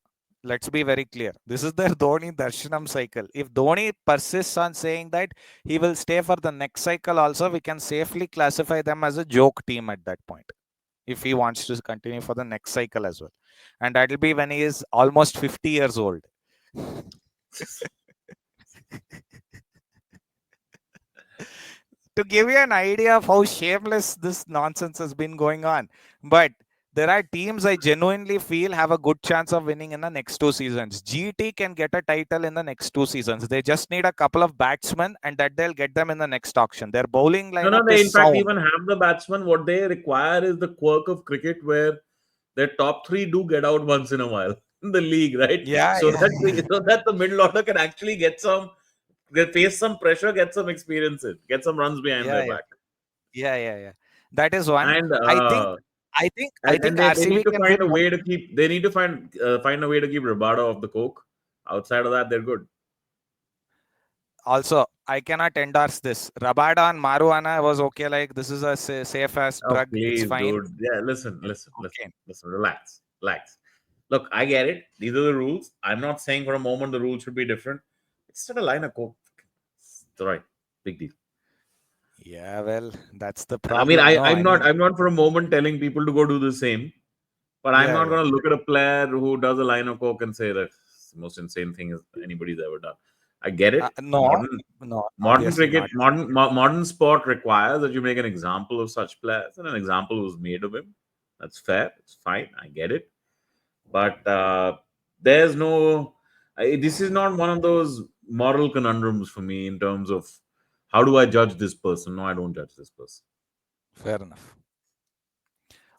Let's be very clear. This is the Dhoni Darshanam cycle. If Dhoni persists on saying that he will stay for the next cycle also, we can safely classify them as a joke team at that point. If he wants to continue for the next cycle as well. And that'll be when he is almost 50 years old. To give you an idea of how shameless this nonsense has been going on. But there are teams I genuinely feel have a good chance of winning in the next 2 seasons. GT can get a title in the next 2 seasons. They just need a couple of batsmen, and that they'll get them in the next auction. Their bowling No, no, lineup they is in fact sound. even have the batsmen. What they require is the quirk of cricket where their top three do get out once in a while in the league, right? Yeah, So yeah, that so that the middle order can actually get some, they face some pressure, get some experiences, get some runs behind yeah, their yeah, back, yeah. That is one. and I think, I think they need RCB to can find win a one. way to keep. They need to find a way to keep Rabada off the coke. Outside of that, they're good. Also, I cannot endorse this. Rabada and Maruana was okay. Like this is a safe as Oh, drug. It's please, fine. dude. Yeah, It's okay. listen. Relax, relax. Look, I get it. These are the rules. I'm not saying for a moment the rules should be different. It's not a line of coke. It's all right. Big deal. Yeah, well, that's the I mean, problem. No, I mean, I'm not for a moment telling people to go do the same. But I'm yeah, not yeah. going to look at a player who does a line of coke and say that it's the most insane thing anybody's ever done. I get it. No, no, Modern obviously cricket, not. modern sport requires that you make an example of such players, and an example was made of him. That's fair. It's fine. I get it. But there's no. This is not one of those moral conundrums for me in terms of how do I judge this person. No, I don't judge this person. Fair enough.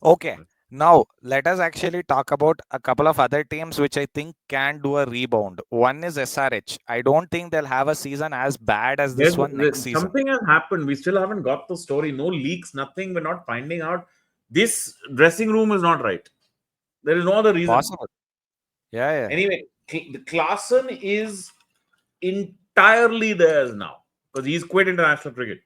Okay. Now, let us actually talk about a couple of other teams which I think can do a rebound. One is SRH. I don't think they'll have a season as bad as this one next season. Something has happened. We still haven't got the story. No leaks, nothing. We're not finding out. This dressing room is not right. There is no other reason. Possible. Yeah, yeah. Anyway, the Klaassen is entirely theirs now because he's quit international cricket,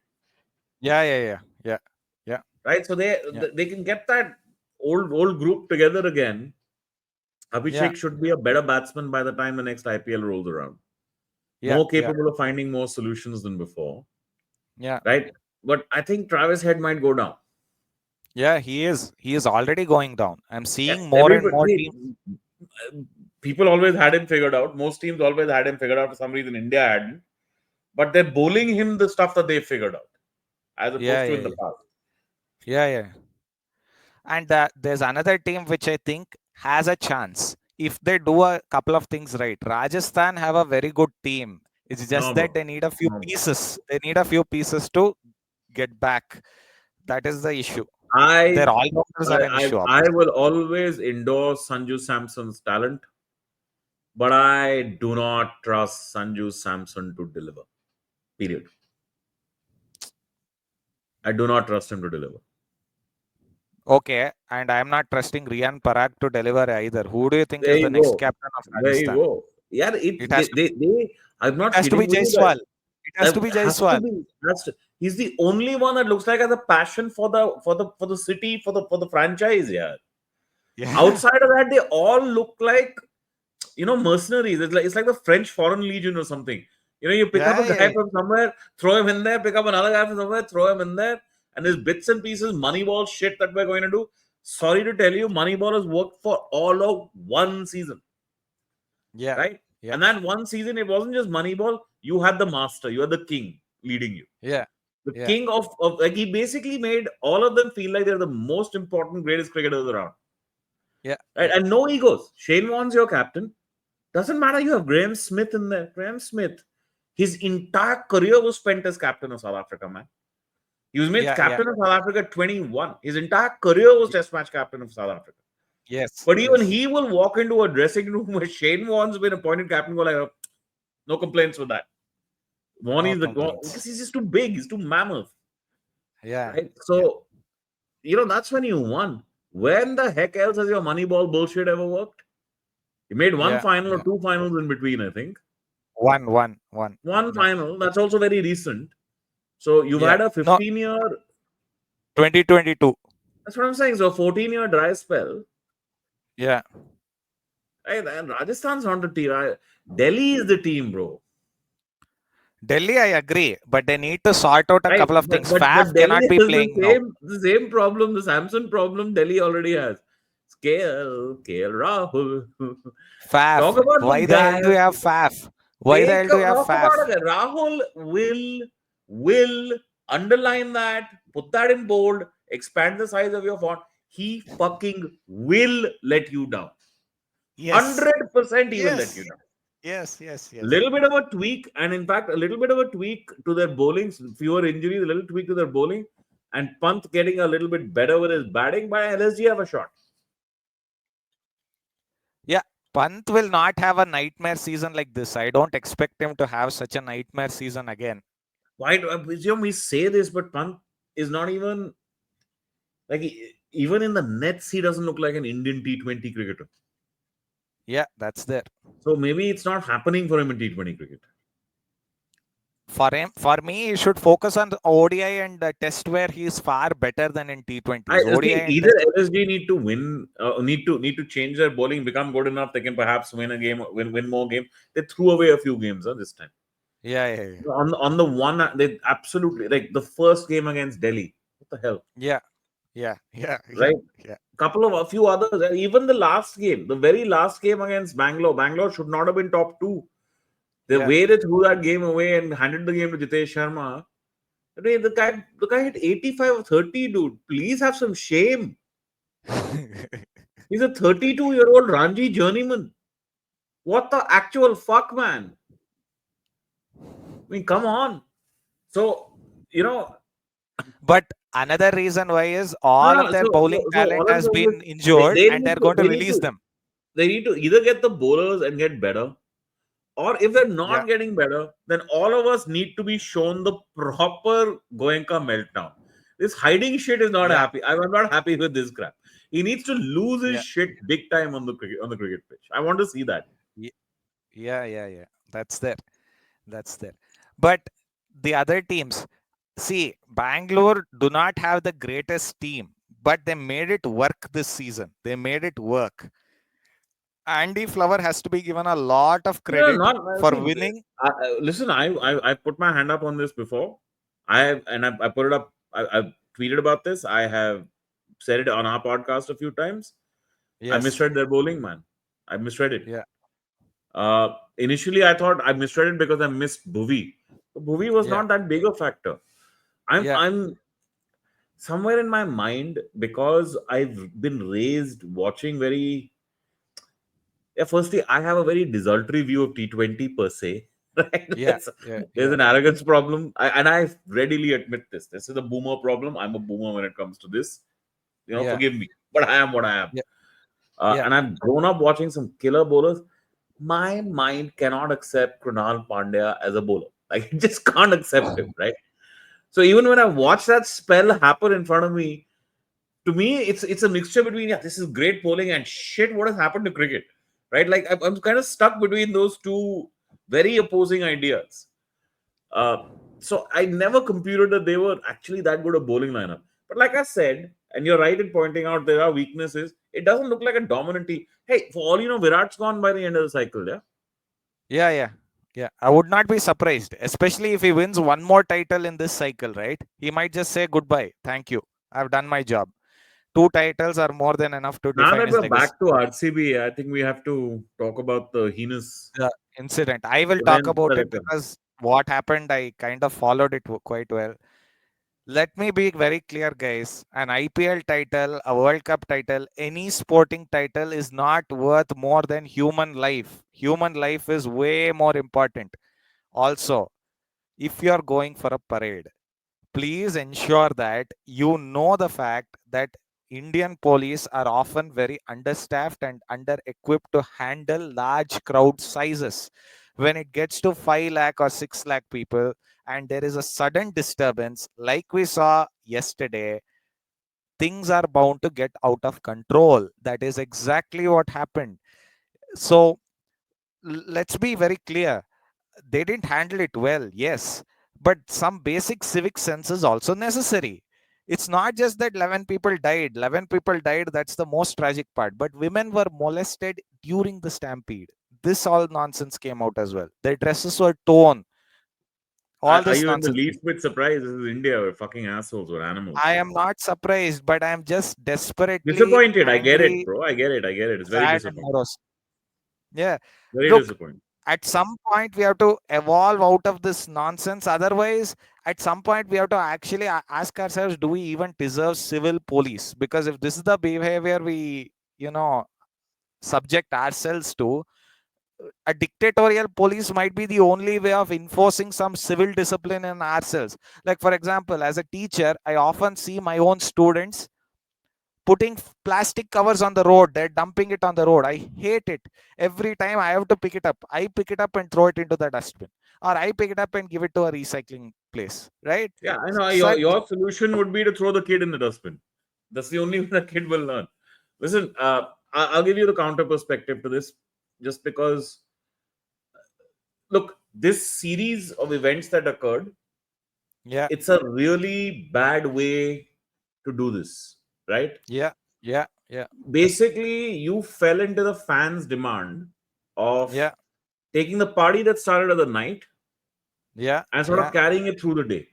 Yeah, yeah, yeah. Yeah. Yeah. right? So Yeah. they can get that old group together again. Yeah. Abhishek should be a better batsman by the time the next IPL rolls around. Yeah. More Yeah. capable of finding more solutions than before, Yeah. right? But I think Travis Head might go down. Yeah, he is. He is already going down. I'm Yeah, seeing more and everybody. more See, teams. people always had him figured out. Most teams always had him figured out. For some reason, India hadn't. But they're bowling him the stuff that they figured out, as Yeah, opposed to yeah, in the yeah. past. Yeah, yeah. And there's another team which I think has a chance if they do a couple of things right. Rajasthan have a very good team. It's just No, that bro. they need a few No, bro. pieces. They need a few pieces to get back. That is the issue. Their I, all-rounders are an issue, I obviously. will always endorse Sanju Samson's talent, but I do not trust Sanju Samson to deliver. Period. I do not trust him to deliver. Okay, and I'm not trusting Rian Parag to deliver either. Who do you think There is the you next go. captain of There you Rajasthan? go. Yeah, It has to be. I'm It not has to be kidding with you guys. Jaiswal. It has to That be has to Jaiswal. be. He's the only one that looks like has a passion for the city, for the franchise. Yeah. Yeah, Outside of that, they all look like mercenaries. It's like the French Foreign Legion or something. You pick up yeah, a yeah, guy yeah. from somewhere, throw him in there, pick up another guy from somewhere, throw him in there, and there's bits and pieces, Moneyball shit that we're going to do. Sorry to tell you, Moneyball has worked for all of one season, Yeah, right? yeah, And that one season, it wasn't just Moneyball. You had the master, you had the king leading you. yeah, The yeah, king of like he basically made all of them feel like they're the most important, greatest cricketers around. yeah, Right? yeah, And no egos. Shane Warne's your captain. Doesn't matter. You have Graham Smith in there. Graham Smith, his entire career was spent as captain of South Africa, man. He was made yeah, yeah. captain of South Africa at 21. His entire career was test match captain of South Africa. Yes, But even yes. he will walk into a dressing room where Shane Warne's been appointed captain, go like, "Oh, no complaints with that. Warne No is the complaints. because he's just too big, he's too mammoth, Yeah, right? yeah, So that's when you won. When the heck else has your Moneyball bullshit ever worked? You made one yeah, final or yeah. two finals in between, I think. One. One Yeah, final. That's also very recent. So you've yeah. had a No, 15-year. 2022. That's what I'm saying. So 14-year dry spell. Yeah, Right? And Rajasthan's not the team. Delhi is the team, bro. Delhi, I agree, but they need to sort out a Right? couple of things. But Faf Delhi cannot be has playing now. the same problem, the Samson problem Delhi already has. KL Rahul. Talk Faf. about the Why the hell guy. do you have Faf? Why the Take hell do you have talk about Faf? it. Rahul will underline that, put that in bold, expand the size of your font. He fucking will let you down. Yes. 100% he will let you Yes. down. Yes. Yes. Yes. Little bit of a tweak, and in fact, a little bit of a tweak to their bowling, fewer injuries, a little tweak to their bowling, and Pant getting a little bit better with his batting, but LSG have a shot. Yeah. Pant will not have a nightmare season like this. I don't expect him to have such a nightmare season again. Why do we say this, but Pant is not even like even in the nets, he doesn't look like an Indian T20 cricketer. Yeah, that's there. So maybe it's not happening for him in T20 cricket. For me, he should focus on the ODI and the test where he is far better than in I T20s. ODI see. and Either test. LSG need to win, need to change their bowling, become good enough. They can perhaps win a game, win more games. They threw away a few games this time. Yeah, yeah, yeah. On the one, they absolutely like the first game against Delhi. What the hell, Yeah, yeah, yeah, yeah, right? yeah, A few others, and even the last game, the very last game against Bangalore. Bangalore should not have been top two. The yeah. way they threw that game away and handed the game to Jitesh Sharma. I mean, the guy hit 85 or 30, dude. Please have some shame. He's a 32-year-old Ranji journeyman. What the actual fuck, man? I mean, come on. So, you know, But another reason why is no, all of no. their bowling So talent all I'm has saying is been injured and they're going to release them. they need to either get the bowlers and get better, or if they're Yeah, not getting better, then all of us need to be shown the proper Goenka meltdown. This hiding shit is not yeah, happy. I'm not happy with this crap. He needs to lose his yeah, shit big time on the cricket pitch. I want to see that. ye- yeah, yeah, yeah. That's there. That's there. But the other teams, see, Bangalore do not have the greatest team, but they made it work this season. They made it work. Andy Flower has to be given a lot of No, credit not for see. winning. Listen, I put my hand up on this before. I put it up. I tweeted about this. I have said it on our podcast a few times. I Yes. misread their bowling, man. I misread it. Yeah. Initially, I thought I misread it because I missed Bhuvi. Bhuvi was Yeah. not that big a factor. Yeah. I'm somewhere in my mind because I've been raised watching very. Yeah, firstly, I have a very desultory view of T20 per se. Right? Yeah. Yeah. There's Yeah. an arrogance problem, and I readily admit this. This is a boomer problem. I'm a boomer when it comes to this. Yeah. Forgive me, but I am what I am. Yeah. Yeah. And I've grown up watching some killer bowlers. My mind cannot accept Krunal Pandya as a bowler. Like, it just can't accept him, right? So even when I watch that spell happen in front of me, to me, it's a mixture between, yeah, this is great bowling and shit, what has happened to cricket, right? Like, I'm kind of stuck between those two very opposing ideas. Uh, so I never computed that they were actually that good a bowling lineup. But like I said, and you're right in pointing out there are weaknesses. It doesn't look like a dominant team. Hey, for all you know, Virat's gone by the end of the cycle. Yeah, Yeah. Yeah. Yeah. I would not be surprised, especially if he wins one more title in this cycle, right? He might just say goodbye. Thank you. I've done my job. Two titles are more than enough to now define that his we're legacy. back to RCB, I think we have to talk about the heinous The incident. I will talk events about that it occurred. because what happened, I kind of followed it quite well. Let me be very clear, guys. An IPL title, a World Cup title, any sporting title is not worth more than human life. Human life is way more important. Also, if you're going for a parade, please ensure that you know the fact that Indian police are often very understaffed and under equipped to handle large crowd sizes. When it gets to 5 lakh or 6 lakh people and there is a sudden disturbance, like we saw yesterday, things are bound to get out of control. That is exactly what happened. So let's be very clear, they didn't handle it well, yes, but some basic civic sense is also necessary. It's not just that 11 people died. 11 people died, that's the most tragic part, but women were molested during the stampede. This all nonsense came out as well. Their dresses were torn. All Are this you in the nonsense. least bit surprised? This is India. We're fucking assholes. We're I animals. am not surprised, but I am just desperately Disappointed. I get it, angry, bro. I get it. I get it. It's very sad, and disappointing. morose. Yeah. Very Look, disappointing. at some point we have to evolve out of this nonsense. Otherwise, at some point we have to actually ask ourselves, do we even deserve civil police? Because if this is the behavior we, subject ourselves to, a dictatorial police might be the only way of enforcing some civil discipline in ourselves. Like, for example, as a teacher, I often see my own students putting plastic covers on the road. They're dumping it on the road. I hate it. Every time I have to pick it up, I pick it up and throw it into the dustbin, or I pick it up and give it to a recycling place, right? Yeah, I know. Such. Your solution would be to throw the kid in the dustbin. That's the only way the kid will learn. Listen, I'll give you the counter perspective to this, just because. Look, this series of events that occurred, Yeah, it's a really bad way to do this, right? yeah, yeah, yeah, Basically, you fell into the fans' demand of yeah, taking the party that started at the night yeah, and sort of yeah. carrying it through the day.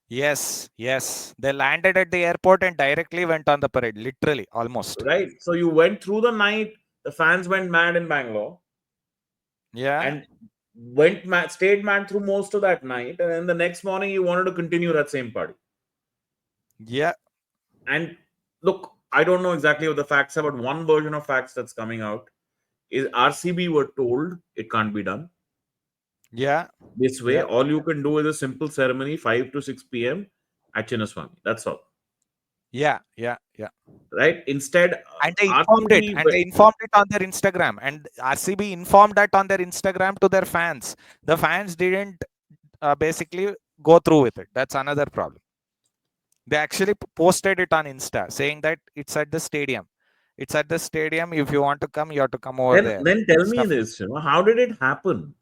Yes, yes. They landed at the airport and directly went on the parade, literally, almost. Right? So you went through the night, the fans went mad in Bangalore Yeah, and stayed mad through most of that night. And then the next morning, you wanted to continue that same party. yeah, And look, I don't know exactly what the facts are, but one version of facts that's coming out is RCB were told it can't be done yeah, this way. yeah, All you can do is a simple ceremony, 5 to 6 p.m. at Chinnaswamy. That's all. yeah, yeah, yeah. Right? Instead, And they informed it, RCB, and they informed it on their Instagram, and RCB informed that on their Instagram to their fans. The fans didn't basically go through with it. That's another problem. They actually posted it on Insta saying that it's at the stadium. It's at the stadium. If you want to come, you have to come over there. then tell me Stuff. this, how did it happen?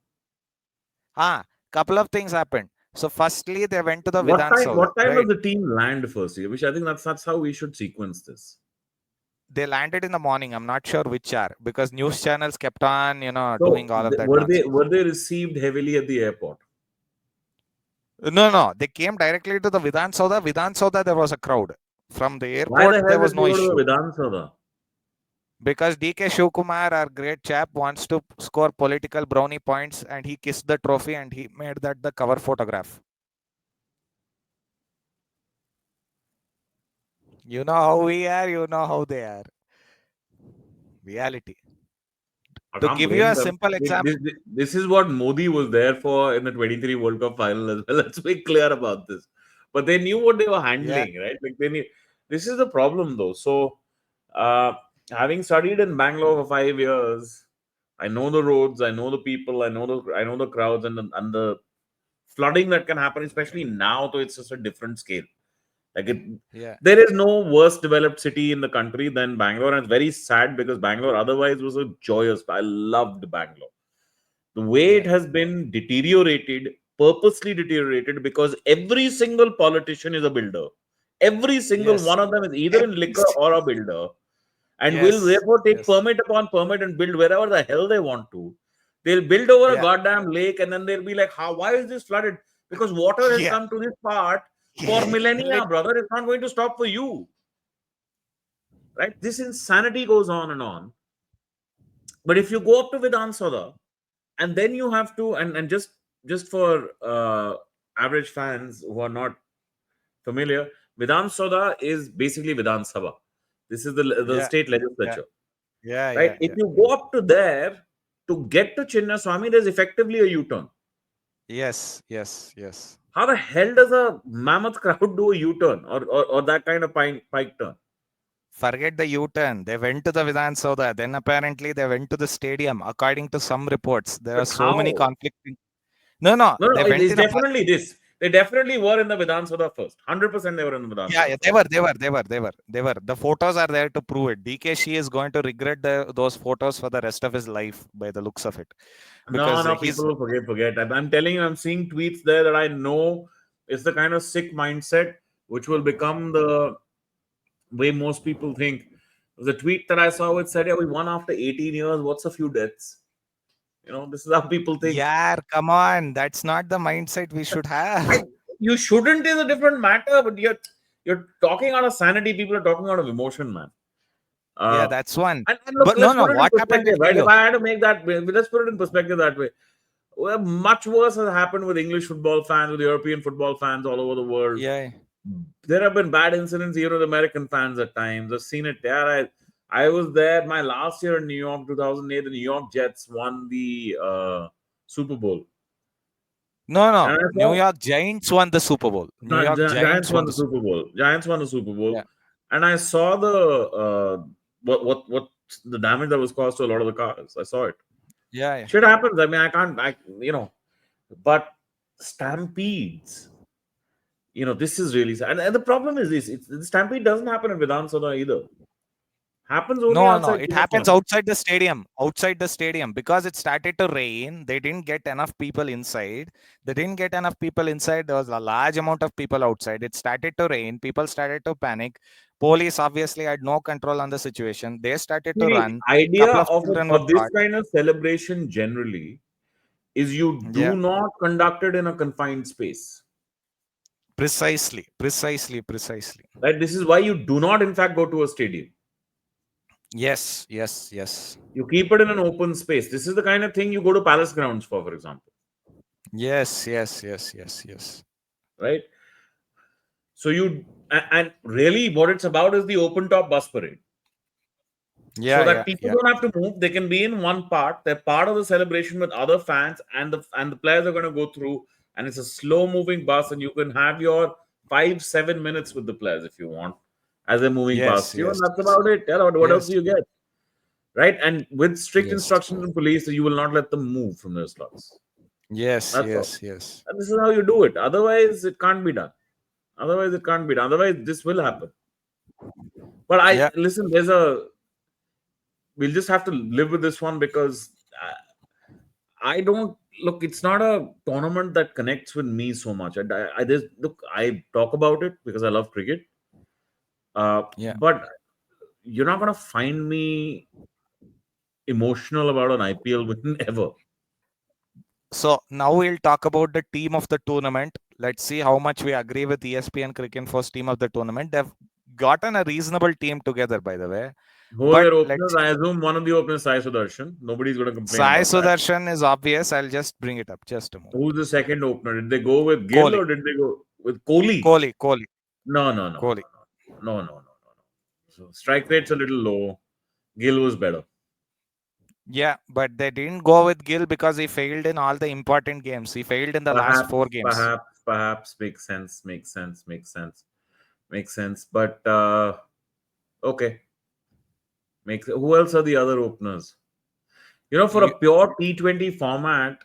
Couple of things happened. So, firstly, they went to the Vidhan Sauda, What time does right? the team land first here? Which I think that's how we should sequence this. They landed in the morning. I'm not sure which hour because news channels kept on, doing So all of that were they nonsense. were they received heavily at the airport? No, no, they came directly to the Vidhan Sauda. Vidhan Sauda, there was a crowd. From the Why the airport, hell there was did they no go to the issue. Vidhan Sabha? Because DK Shivkumar, our great chap, wants to score political brownie points and he kissed the trophy and he made that the cover photograph. You know how we are, you know how they are. Reality. I To can't give you blame a them. simple example, This is what Modi was there for in the 23 World Cup final as well. Let's be clear about this. But they knew what they were yeah, handling, right? Like they knew. This is the problem, though. So, uh, having studied in Bangalore for 5 years, I know the roads, I know the people, I know the crowds, and the flooding that can happen, especially now. So it's just a different scale. Like yeah, there is no worse developed city in the country than Bangalore, and it's very sad because Bangalore otherwise was a joyous. I loved Bangalore. The way it yeah, has been deteriorated, purposely deteriorated, because every single politician is a builder. Every single yes, one of them is either in every liquor or a builder, and will yes, therefore take yes, permit upon permit and build wherever the hell they want to. They'll build over a yeah, goddamn lake, and then they'll be like, "How? Why is this flooded? Because water has yeah, come to this part for millennia, brother. It's not going to stop for you." Right? This insanity goes on and on. But if you go up to Vidhan Sabha, and then you have to, and just for average fans who are not familiar, Vidhan Sabha is basically Vidhan Sabha. This is the yeah, state yeah, legislature, yeah, right? yeah, If yeah, you yeah. go up to there to get to Chinnaswamy, there's effectively a U-turn. Yes, yes, yes. How the hell does a mammoth crowd do a U-turn or that kind of pike turn? Forget the U-turn. They went to the Vidhan Sauda. Then apparently they went to the stadium. According to some reports, there are But so many how? conflicting. No, no, No, they no, went it's in a bus. definitely this. They definitely were in the Vidhan Sabha first. 100% they were in the Vidhan Yeah, Sabha yeah, they first. were, they were, they were, they were, they were. The photos are there to prove it. DKC is going to regret those photos for the rest of his life by the looks of it, No, because no, people he's will forget. I'm telling you, I'm seeing tweets there that I know is the kind of sick mindset which will become the way most people think. The tweet that I saw, which said, "Yeah, we won after 18 years. What's a few deaths?" This is how people think. Yeah, come on. That's not the mindset we should I, have. you shouldn't is a different matter, but you're talking out of sanity. People are talking out of emotion, man. Yeah, Uh, that's one. and look, But let's no, put no. it in What happened? I'll perspective, tell right? If you. I had to make that, let's put it in perspective that way. Well, much worse has happened with English football fans, with European football fans all over the world. Yeah. There have been bad incidents even with American fans at times. I've seen it there. I was there my last year in New York, 2008. The New York Jets won the Super Bowl, No, no. and I New saw York Giants won the Super Bowl. New York Giants Giants won won the the Super Super Bowl. Giants won the Super Bowl. Bowl, Yeah. and I saw the what the damage that was caused to a lot of the cars. I saw it. Yeah, yeah. Shit happens. I mean, I can't. But stampedes. This is really sad. And the problem is this: the stampede doesn't happen in Vidhan Sabha either. Happens only No, no. outside It King's happens Club. outside the stadium. Outside the stadium. Because it started to rain. They didn't get enough people inside. They didn't get enough people inside. There was a large amount of people outside. It started to rain. People started to panic. Police obviously had no control on the situation. They started to The run. idea Couple of of children were of this caught. kind of celebration generally is you Yeah. do not conduct it in a confined space. Precisely. Precisely. Precisely. Right? This is why you do not, in fact, go to a stadium. Yes. Yes. Yes. You keep it in an open space. This is the kind of thing you go to palace grounds for example. Yes. Yes. Yes. Yes. Yes. Right? So and really what it's about is the open top bus parade. So Yeah. that Yeah. people Yeah. don't have to move. They can be in one part. They're part of the celebration with other fans, and the players are going to go through. And it's a slow moving bus, and you can have your 5-7 minutes with the players if you want, as they're moving Yes. past you, and Yes. that's Yes. about it. Yeah, what else Yes. do you get? Right? And with strict Yes. instructions from police, that you will not let them move from their slots. Yes. That's all. Yes. Yes. And this is how you do it. Otherwise, it can't be done. Otherwise, it can't be done. Otherwise, this will happen. But I Yeah. listen. We'll just have to live with this one because I don't look. It's not a tournament that connects with me so much. I just look. I talk about it because I love cricket. Yeah. But you're not gonna find me emotional about an IPL win ever. So now we'll talk about the team of the tournament. Let's see how much we agree with ESPN Cricket Force team of the tournament. They've gotten a reasonable team together, by the way. Who are But their let's openers? see. I assume one of the openers, Sai Sudarshan. Nobody's gonna complain Sai about that. Sudarshan is obvious. I'll just bring it up. Just a moment. Who's the second opener? Did they go with Gill Kohli. or did they go with Kohli? Kohli. Kohli. No, no, no, no, Kohli. no, no, no, no, no, no. So strike rate's a little low. Gill was better. Yeah, but they didn't go with Gill because he failed in all the important games. He failed in the last Perhaps, four games. perhaps makes sense, makes sense. But okay, makes. Who else are the other openers? For You, a pure T20 format,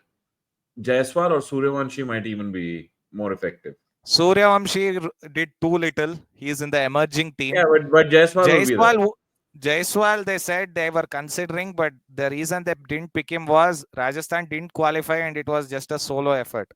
Jaiswal or Suryavanshi might even be more effective. Suryavanshi did too little. He's in the emerging Yeah, team. but Jaiswal will be there. Jaiswal, Jaiswal, they said they were considering, but the reason they didn't pick him was Rajasthan didn't qualify and it was just a solo effort.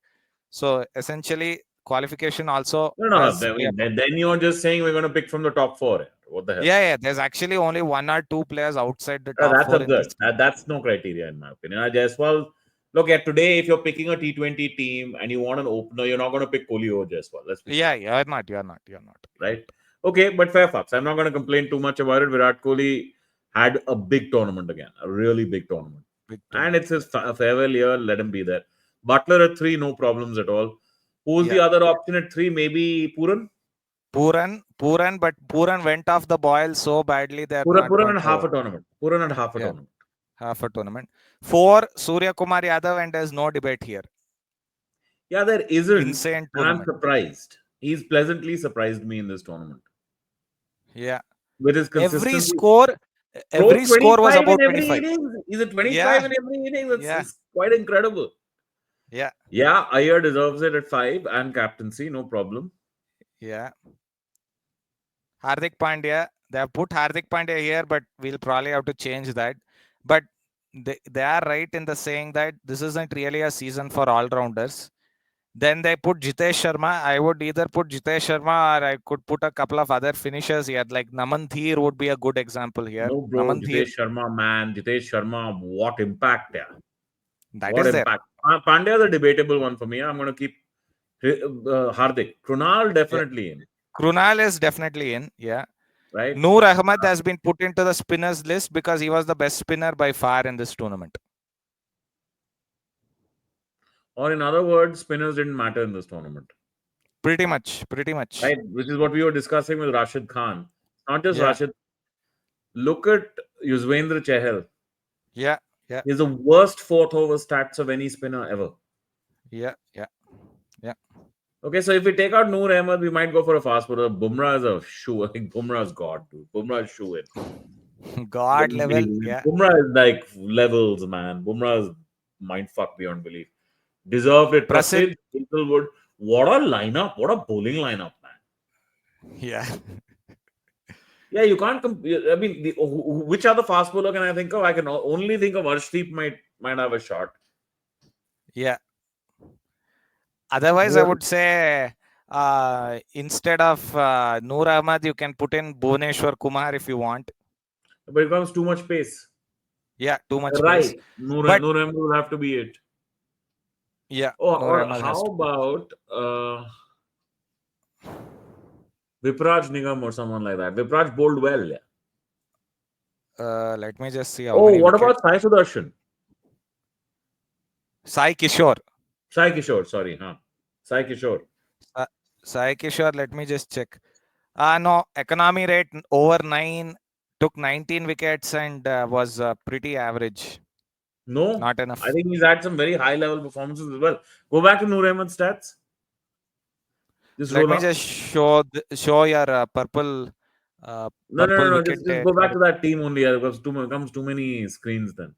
So essentially, qualification also No, no, has. no. I mean, then you're just saying we're going to pick from the top four. What the hell? Yeah, yeah. There's actually only one or two players outside the top That's four in absurd. this team. That's no criteria in my opinion. Jaiswal, look at today. If you're picking a T20 team and you want an opener, you're not going to pick Kohli or Jaiswal. Let's be Yeah, frank, you're not. You're not. You're not. right? Okay, but fair fucks. I'm not going to complain too much about it. Virat Kohli had a big tournament again, a really big tournament, Big and tournament. it's his farewell year. Let him be there. Butler at three, no problems at all. Who's the Yeah. other option at three? Maybe Puran. But Puran went off the boil so badly they're not Puran going and half to. a tournament. Puran and half a Yeah, tournament. half a tournament. Four, Surya Kumar Yadav, and there's no debate here. Yeah, there isn't, Insane and I'm tournament. surprised. He's pleasantly surprised me in this tournament Yeah. with his Every consistency. score, Bro, every score was 25 in about every 25. innings. He's at 25 Yeah. in every innings. Yeah. It's quite incredible. Yeah. Yeah, Iyer deserves it at five and captaincy, no problem. Yeah. Hardik Pandya, they have put Hardik Pandya here, but we'll probably have to change that. But they are right in the saying that this isn't really a season for all rounders. Then they put Jitesh Sharma. I would either put Jitesh Sharma or I could put a couple of other finishers here. Like Naman Dheer would be a good example here. No, bro, Naman Dheer, Jitesh Sharma, man. Jitesh Sharma, what impact, yeah. that What is there. impact. Pandya is a debatable one for me. I'm going to keep Hardik. Krunal Yeah. definitely in, Krunal is definitely in. Yeah. right? Noor Ahmad has been put into the spinners list because he was the best spinner by far in this tournament. Or in other words, spinners didn't matter in this tournament, Pretty much. Pretty much. right? Which is what we were discussing with Rashid Khan. Not just Yeah. Rashid. Look at Yuzvendra Chahal. Yeah. Yeah. He's the worst fourth over stats of any spinner ever. Yeah. Yeah. Yeah. Okay, so if we take out Noor Ahmed, we might go for a fast bowler. Bumrah is a shoe. I think Bumrah's god, dude. Bumrah is shoe in. God level. Yeah. Bumrah is like levels, man. Bumrah is mind fuck beyond belief. Deserved it. Prasid. Prasid, Hazelwood. What a lineup. What a bowling lineup, man. Yeah. Yeah, you can't. I mean, which other fast bowler can I think of? I can only think of Arshdeep might have a shot. Yeah. Otherwise, I Who would say instead of Noor Ahmad, you can put in Bhuvneshwar Kumar if you want. but it becomes too much pace. Yeah, too much Right. space. But Noor Ahmed will have to be it. yeah, Noor Or Ahmad has how to be. about Vipraj Nigam or someone like that? Vipraj bowled well. Yeah. Let me just see how Oh, many what wickets. about Sai Sudarshan? Sai Kishore. Sai Kishore, sorry, huh? Sai Kishore. Uh, Sai Kishore, let me just check. No, economy rate over 9, took 19 wickets and was pretty average. No, Not I enough. think he's had some very high level performances as well. Go back to Noor Ahmed's stats. Just Let roll me up. just show your No. purple wicket Just go back table. to that team only. There comes too many screens then.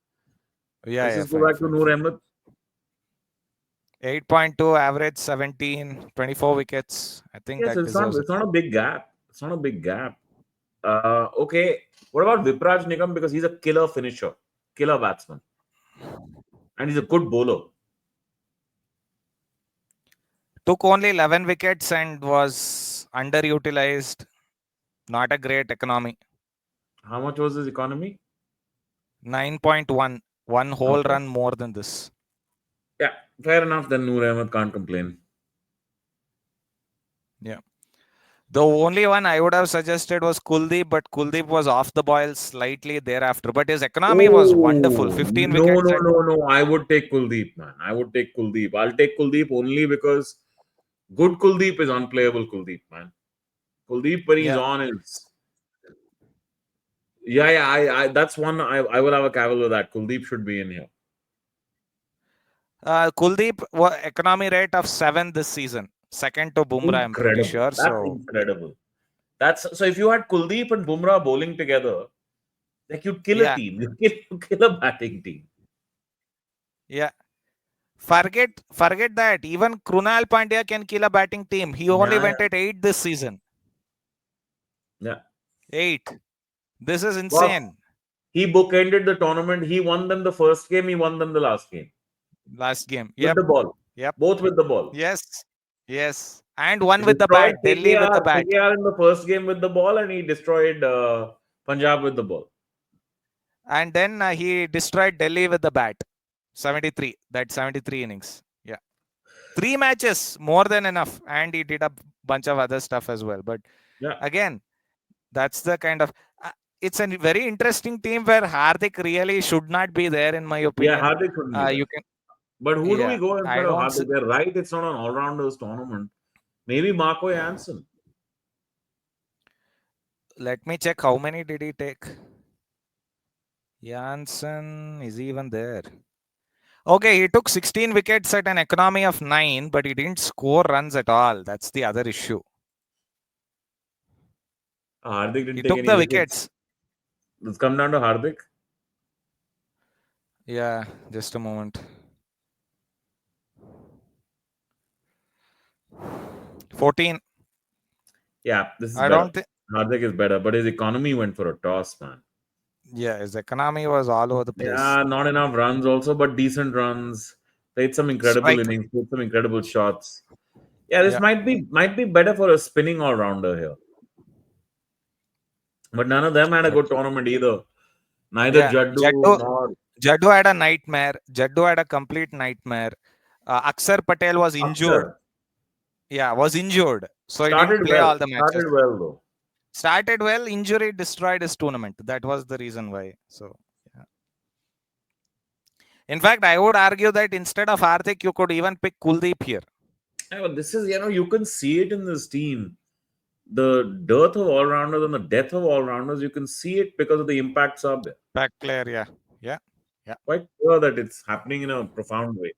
Yeah, Let's yeah, just go fine, back to fine, Noor fine. Ahmed. 8.2 average, 17, 24 wickets. I think Yes, that it's not. deserves it. It's not a big gap. It's not a big gap. Okay. What about Vipraj Nigam? Because he's a killer finisher, killer batsman, and he's a good bowler. Took only 11 wickets and was underutilized. Not a great economy. How much was his economy? 9.1. One whole Okay. run more than this. Yeah, fair enough. Then Noor Ahmed can't complain. Yeah. The only one I would have suggested was Kuldeep, but Kuldeep was off the boil slightly thereafter. But his economy was wonderful. Oh, 15 no, wickets no, at no, no. I would take Kuldeep, man. I would take Kuldeep. I'll take Kuldeep only because good Kuldeep is unplayable Kuldeep, man. Kuldeep, when he's yeah. on, is. Yeah. That's one. I will have a cavil with that. Kuldeep should be in here. Kuldeep economy rate of 7 this season. Second to Bumrah, I'm pretty Incredible. sure. That's So incredible. That's so. If you had Kuldeep and Bumrah bowling together, like you'd kill a yeah, team. You kill a batting team. yeah. Forget that. Even Krunal Pandya can kill a batting team. He only Yeah, went at 8 this season. yeah. 8. This is Boss, insane. he bookended the tournament. He won them the first game. He won them the last game Last game. with Yep. the ball. Yep. Both with the ball. Yes. Yes. And one He with the destroyed bat. Delhi with the bat. KKR in the first game with the ball, and he destroyed Punjab with the ball. And then he destroyed Delhi with the bat. 73. That 73 innings. Yeah. 3 matches, more than enough. And he did a bunch of other stuff as well. But Yeah, again, that's the kind of. It's a very interesting team where Hardik really should not be there, in my yeah. opinion. Hardik shouldn't be there. You can. But who do we Yeah. go instead I of don't. Hardik? They're right. It's not an all-rounders tournament. Maybe Marco Jansen. Let me check how many did he take. Janssen is even there. Okay, he took 16 wickets at an economy of 9, but he didn't score runs at all. That's the other issue. Hardik didn't He take took any the wickets. wickets. Let's come down to Hardik. Yeah, just a moment. 14. Yeah, this is I better. don't think. Hardik is better, but his economy went for a toss, man. Yeah, his economy was all over the place. Yeah, not enough runs also, but decent runs. Played some incredible Strike. innings, played some incredible shots. Yeah, this Yeah. might be better for a spinning all rounder here. But none of them had a good tournament either. Neither Yeah. Jaddu nor Jaddu had a nightmare. Jaddu had a complete nightmare. Akshar Patel was injured. Aksar. Yeah, was injured. So he didn't Started play well. all the matches. Started well though. Started well, injury destroyed his tournament. That was the reason why. So, yeah. In fact, I would argue that instead of Hardik, you could even pick Kuldeep here. Yeah, but this is, you can see it in this team. The dearth of all rounders and the death of all rounders, you can see it because of the impact sub. Back player, yeah. Yeah. Yeah. Quite clear that it's happening in a profound way.